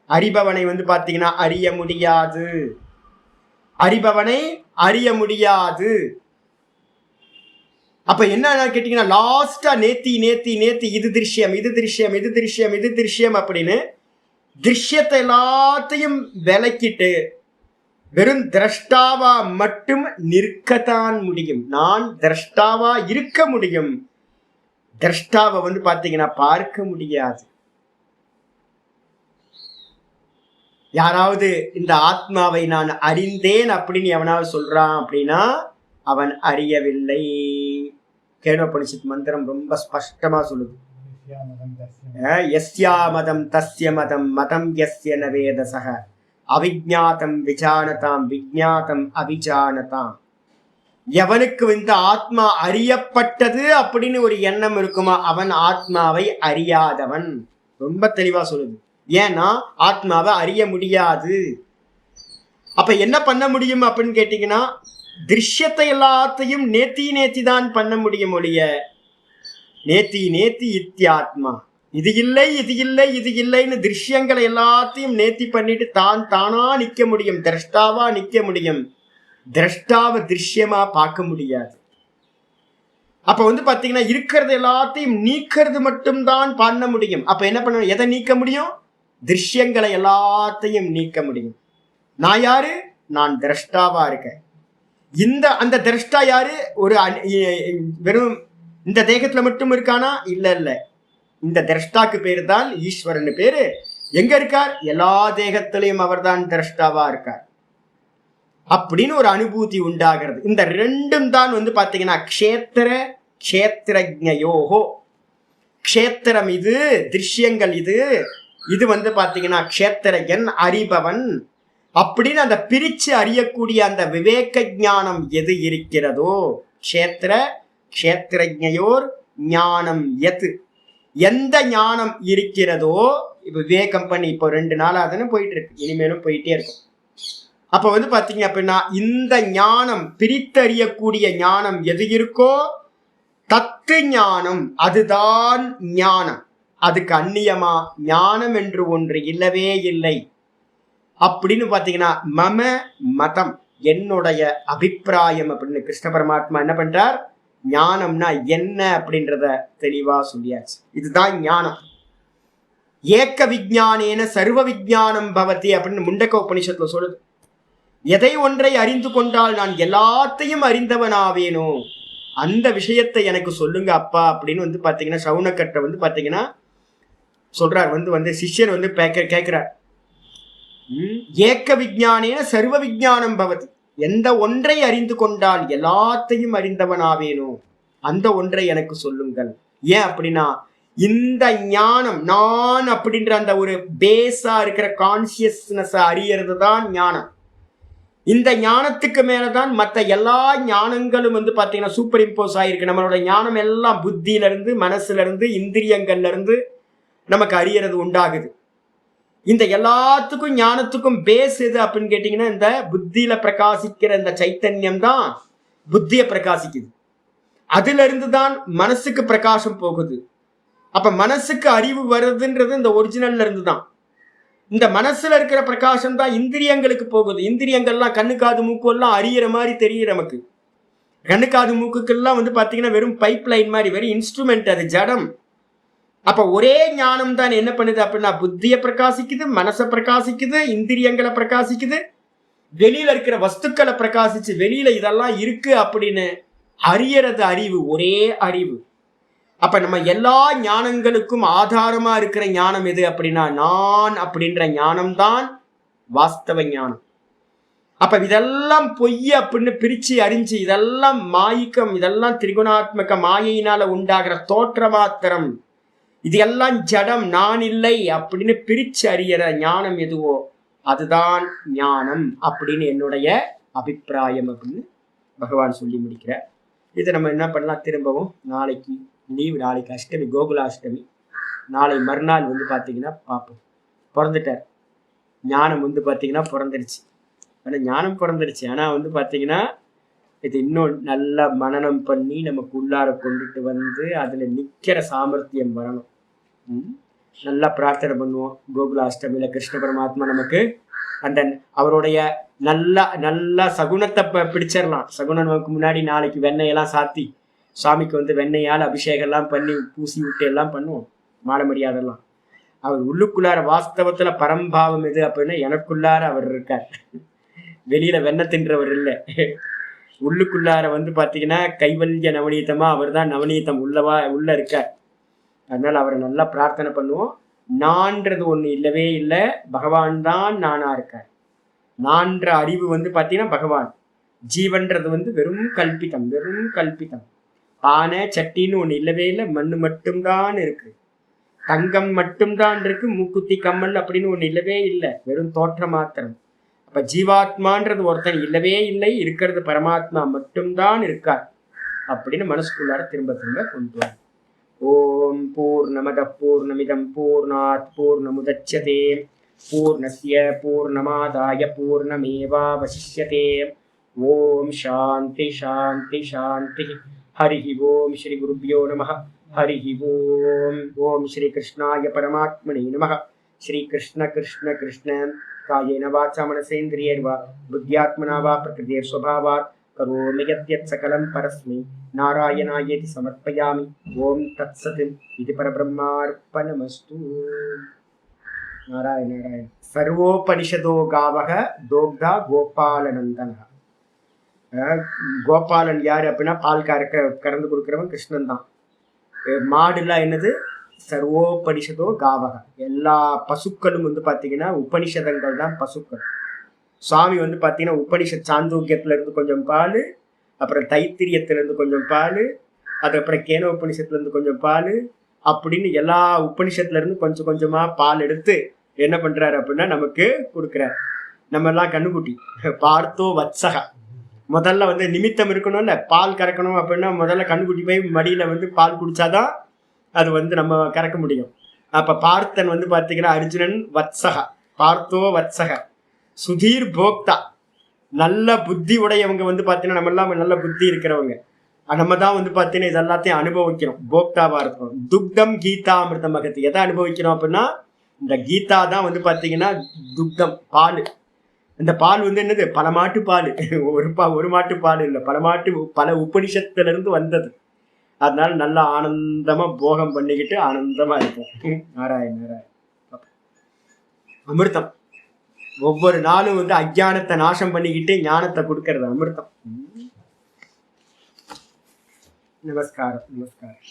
அறிபவனை வந்து பாத்தீங்கன்னா அறிய முடியாது. அறிபவனை அறிய முடியாது. அப்ப என்ன கேட்டீங்கன்னா லாஸ்டா நேத்தி நேத்தி நேத்தி இது திருஷ்யம், இது திருஷ்யம், இது திருஷ்யம், இது திருஷ்யம் அப்படின்னு திருஷ்யத்தை எல்லாத்தையும் விலக்கிட்டு வெறும் திரஷ்டாவா மட்டும் நிற்கத்தான் முடியும். நான் திரஷ்டாவா இருக்க முடியும். திரஷ்டாவை வந்து பாத்தீங்கன்னா பார்க்க முடியாது. யாராவது இந்த ஆத்மாவை நான் அறிந்தேன் அப்படின்னு எவனாவது சொல்றான் அப்படின்னா அவன் அறியவில்லை. கேனோபனிஷத் மந்திரம் ரொம்ப ஸ்பஷ்டமா சொல்லுது. யஸ்யா மதம் தஸ்ய மதம் மதம் யஸ்ய ந வேதசஹ அவிஜ்ஞாதம் விஜானதாம் விஜ்ஞாதம் அவிஜானதாம். எவனுக்கு இந்த ஆத்மா அறியப்பட்டது அப்படின்னு ஒரு எண்ணம் இருக்குமா அவன் ஆத்மாவை அறியாதவன். ரொம்ப தெளிவா சொல்லுது. ஏன்னா ஆத்மாவை அறிய முடியாது. அப்ப என்ன பண்ண முடியும் அப்படின்னு கேட்டீங்கன்னா திருஷ்யத்தை எல்லாத்தையும் நேத்தி தான் பண்ண முடியும் ஒழிய நேத்தி நேத்தி இத்தியாத்மா, இது இல்லை இது இல்லை இது இல்லைன்னு திருஷ்யங்களை எல்லாத்தையும் நேத்தி பண்ணிட்டு தான் தானா நிக்க முடியும். திரஷ்டாவா நிக்க முடியும். திரஷ்டாவை திருஷ்யமா பார்க்க முடியாது. அப்ப வந்து பாத்தீங்கன்னா இருக்கிறது எல்லாத்தையும் நீக்கிறது மட்டும்தான் பண்ண முடியும். அப்ப என்ன பண்ண, எதை நீக்க முடியும்? திருஷ்யங்களை எல்லாத்தையும் நீக்க முடியும். நான் யாரு? நான் திரஷ்டாவா இருக்கேன். அந்த திரஷ்டா யாரு? ஒரு வெறும் இந்த தேகத்துல மட்டும் இருக்கானா? இல்ல இல்ல. இந்த திரஷ்டாக்கு பேரு தான் ஈஸ்வரன் பேரு. எங்க இருக்கார்? எல்லா தேகத்திலையும் அவர் தான் திரஷ்டாவா இருக்கார் அப்படின்னு ஒரு அனுபூதி உண்டாகிறது. இந்த ரெண்டும் தான் வந்து பாத்தீங்கன்னா க்ஷேத்திர க்ஷேத்திரஜ்ஞயோஹோ. க்ஷேத்திரம் இது, திருஷ்யங்கள் இது. இது வந்து பாத்தீங்கன்னா க்ஷேத்திரஜன் அறிபவன் அப்படின்னு அந்த பிரிச்சு அறியக்கூடிய அந்த விவேக ஞானம் எது இருக்கிறதோ, க்ஷேத்திர க்ஷேத்திரஜ்ஞயோர் ஞானம் எது, எந்த ஞானம் இருக்கிறதோ. இப்ப விவேகம் பண்ணி இப்போ 2 நாளாக போயிட்டு இருக்கு, இனிமேலும் போயிட்டே இருக்கும். அப்ப வந்து பாத்தீங்க அப்படின்னா இந்த ஞானம் பிரித்தறியக்கூடிய ஞானம் எது இருக்கோ தத்து ஞானம் அதுதான் ஞானம். அதுக்கு அந்நியமா ஞானம் என்று ஒன்று இல்லவே இல்லை அப்படின்னு பாத்தீங்கன்னா மம மதம், என்னுடைய அபிப்பிராயம் அப்படின்னு கிருஷ்ண பரமாத்மா என்ன பண்றார்? ஞானம்னா என்ன அப்படின்றத தெளிவா சொல்லியாச்சு. இதுதான் ஞானம். ஏக்க விஜானேன சர்வ விஜானம் பவதி அப்படின்னு முண்டக்க உபனிஷத்துல சொல்லுது. எதை ஒன்றை அறிந்து கொண்டால் நான் எல்லாத்தையும் அறிந்தவனாவேனோ அந்த விஷயத்தை எனக்கு சொல்லுங்க அப்பா அப்படின்னு வந்து பாத்தீங்கன்னா சவுனக்கட்டை வந்து பாத்தீங்கன்னா சொல்றார். வந்து சிஷ்யர் வந்து கேட்கிறார், ஏக்க விஜானேன சர்வ விஜானம் பவதி, எந்த ஒன்றை அறிந்து கொண்டால் எல்லாத்தையும் அறிந்தவனாவேனோ அந்த ஒன்றை எனக்கு சொல்லுங்கள். ஏன் அப்படின்னா இந்த ஞானம் நான் அப்படின்ற அந்த ஒரு பேஸா இருக்கிற கான்சியஸ்னஸ் அறியறது தான் ஞானம். இந்த ஞானத்துக்கு மேலதான் மற்ற எல்லா ஞானங்களும் வந்து பாத்தீங்கன்னா சூப்பர் இம்போஸ் ஆயிருக்கு. நம்மளோட ஞானம் எல்லாம் புத்தியில இருந்து மனசுல இருந்து இந்திரியங்கள்ல இருந்து நமக்கு அறியறது உண்டாகுது. இந்த எல்லாத்துக்கும் ஞானத்துக்கும் பேஸ் எது அப்படின்னு கேட்டீங்கன்னா இந்த புத்தியில பிரகாசிக்கிற இந்த சைத்தன்யம் தான் புத்தியை பிரகாசிக்குது. அதுல இருந்து தான் மனசுக்கு பிரகாசம் போகுது. அப்ப மனசுக்கு அறிவு வருதுன்றது இந்த ஒரிஜினல்ல இருந்து தான். இந்த மனசுல இருக்கிற பிரகாசம் தான் இந்திரியங்களுக்கு போகுது. இந்திரியங்கள்லாம் கண்ணு காது மூக்கு எல்லாம் அறியிற மாதிரி தெரியும் நமக்கு. கண்ணு காது மூக்குக்கெல்லாம் வந்து பாத்தீங்கன்னா வெறும் பைப் லைன் மாதிரி, வெறும் இன்ஸ்ட்ருமெண்ட், அது ஜடம். அப்ப ஒரே ஞானம் தான் என்ன பண்ணுது அப்படின்னா புத்தியை பிரகாசிக்குது, மனசை பிரகாசிக்குது, இந்திரியங்களை பிரகாசிக்குது. வெளியில இருக்கிற வஸ்துக்களை பிரகாசிச்சு வெளியில இதெல்லாம் இருக்கு அப்படின்னு அறியறது அறிவு, ஒரே அறிவு. அப்ப நம்ம எல்லா ஞானங்களுக்கும் ஆதாரமா இருக்கிற ஞானம் எது அப்படின்னா நான் அப்படின்ற ஞானம்தான் வாஸ்தவ ஞானம். அப்ப இதெல்லாம் பொய் அப்படின்னு பிரிச்சு அறிஞ்சு இதெல்லாம் மாயிக்கம், இதெல்லாம் திரிகுணாத்மக மாயையினால உண்டாகிற தோற்ற மாத்திரம், இது எல்லாம் ஜடம், நான் இல்லை அப்படின்னு பிரிச்சு அறியற ஞானம் எதுவோ அதுதான் ஞானம் அப்படின்னு என்னுடைய அபிப்பிராயம் அப்படின்னு பகவான் சொல்லி முடிக்கிறார். இதை நம்ம என்ன பண்ணலாம், திரும்பவும் நாளைக்கு லீவு, நாளைக்கு அஷ்டமி, கோகுலாஷ்டமி, நாளை மறுநாள் வந்து பார்த்தீங்கன்னா பார்ப்போம். பிறந்துட்டார் ஞானம் வந்து பார்த்தீங்கன்னா பிறந்துருச்சு. ஆனால் ஞானம் பிறந்துருச்சு, ஆனால் வந்து பார்த்தீங்கன்னா இது இன்னும் நல்லா மனனம் பண்ணி நமக்கு உள்ளார கொண்டுட்டு வந்து அதில் நிற்கிற சாமர்த்தியம் வரணும். நல்லா பிரார்த்தனை பண்ணுவோம். கோகுலாஷ்டமியில் கிருஷ்ண பரமாத்மா நமக்கு அந்த அவருடைய நல்ல சகுனத்தை பிடிச்சிடலாம். சகுனம் நமக்கு முன்னாடி நாளைக்கு வெண்ணெயெல்லாம் சாத்தி சுவாமிக்கு வந்து வெண்ணெயால் அபிஷேகம்லாம் பண்ணி பூசி விட்டு எல்லாம் பண்ணுவோம், மாட மரியாதைலாம். அவர் உள்ளுக்குள்ளார வாஸ்தவத்துல பரம்பாவம் எது அப்படின்னா எனக்குள்ளார அவர் இருக்கார், வெளியில வெண்ணெய் தின்றவர் இல்லை. உள்ளுக்குள்ளார வந்து பார்த்தீங்கன்னா கைவல்ய நவநீதமா அவர் தான் நவநீதம் உள்ள இருக்கார். அதனால அவரை நல்லா பிரார்த்தனை பண்ணுவோம். நான்றது ஒண்ணு இல்லவே இல்லை, பகவான் தான் நானா இருக்கார். நான்ற அறிவு வந்து பார்த்தீங்கன்னா பகவான், ஜீவன்றது வந்து வெறும் கல்பிதம். பானை சட்டின்னு ஒண்ணு இல்லவே இல்லை, மண்ணு மட்டும்தான் இருக்கு, தங்கம் மட்டும்தான் இருக்கு, மூக்குத்தி கம்மல் அப்படின்னு ஒண்ணு இல்லவே இல்லை, வெறும் தோற்ற மாத்திரம். அப்ப ஜீவாத்மான்றது ஒருத்தன் இல்லவே இல்லை, இருக்கிறது பரமாத்மா மட்டும்தான் இருக்கார் அப்படின்னு மனசுக்குள்ளார திரும்ப கொண்டு வர. ஓம் பூர்ணமத பூர்ணமிதம் பூர்ணாத் பூர்ணமுதச்யதே பூர்ணஸ்ய பூர்ணமாதாய பூர்ணமேவாவசிஷ்யதே. ஓம் சாந்தி சாந்தி சாந்தி. ஹரி ஓம் ஸ்ரீ குருப்யோ நமः. ஹரி ஓம். ஓம் ஸ்ரீ கிருஷ்ணாய பரமாத்மனே நமः. ஸ்ரீ கிருஷ்ண கிருஷ்ண கிருஷ்ண காயேன வாச்சா மனசேந்திரியர்வா புத்தியாத்மனா வா பிரகிருதேர் ஸ்வபாவாத் கரோமி யத்யத் சகலம் பரஸ்மை நாராயணாயேதி சமர்ப்பயாமி. ஓம் தத்சத். இது பரபிரம்மார்ப்பணமஸ்து. நாராயண நாராயண. சர்வோபனிஷதோ காவக தோக்தா கோபாலநந்தன. கோபாலன் யாரு அப்படின்னா பால் கறந்து கொடுக்குறவன் கிருஷ்ணன் தான். மாடுலாம் என்னது, சர்வோபனிஷதோ காவக. எல்லா பசுக்களும் வந்து பார்த்தீங்கன்னா உபனிஷதங்கள் தான் பசுக்கள். சுவாமி வந்து பார்த்தீங்கன்னா உபனிஷத் சாந்தோக்கியத்துல இருந்து கொஞ்சம் பால், அப்புறம் தைத்திரியத்துல இருந்து கொஞ்சம் பால், அதுக்கப்புறம் கேன உபனிஷத்துல இருந்து கொஞ்சம் பால், அப்படின்னு எல்லா உபனிஷத்துல இருந்து கொஞ்சம் கொஞ்சமா பால் எடுத்து என்ன பண்றாரு அப்படின்னா நமக்கு கொடுக்குறாரு. நம்ம எல்லாம் கண்ணுக்குட்டி பார்த்தோ வத்சக. முதல்ல வந்து நிமித்தம் இருக்கணும்ல, பால் கறக்கணும் அப்படின்னா முதல்ல கண்ணுக்குட்டி போய் மடியில வந்து பால் குடிச்சாதான் அது வந்து நம்ம கறக்க முடியும். அப்ப பார்த்தன் வந்து பாத்தீங்கன்னா அர்ஜுனன் வத்சக, பார்த்தோ வத்சக. சுதீர் போக்தா, நல்ல புத்தி உடையவங்க வந்து பாத்தீங்கன்னா நம்ம எல்லாம் நல்ல புத்தி இருக்கிறவங்க, நம்ம தான் வந்து பாத்தீங்கன்னா இதெல்லாத்தையும் அனுபவிக்கிறோம், போக்தாவா இருக்கும். துக்தம் கீதா அமிர்த மகத்து. எதை அனுபவிக்கிறோம் அப்படின்னா இந்த கீதா தான் வந்து பாத்தீங்கன்னா துக்தம், பால். இந்த பால் வந்து என்னது, பல மாட்டு பால். ஒரு மாட்டு பால் இல்லை, பல உபனிஷத்துல இருந்து வந்தது. அதனால நல்லா ஆனந்தமா போகம் பண்ணிக்கிட்டு ஆனந்தமா இருக்கும். நாராயண நாராயண. அமிர்தம் ஒவ்வொரு நாளும் வந்து அஜ்ஞானத்தை நாசம் பண்ணிக்கிட்டு ஞானத்தை கொடுக்கறது அமிர்தம். நமஸ்காரம் நமஸ்காரம்.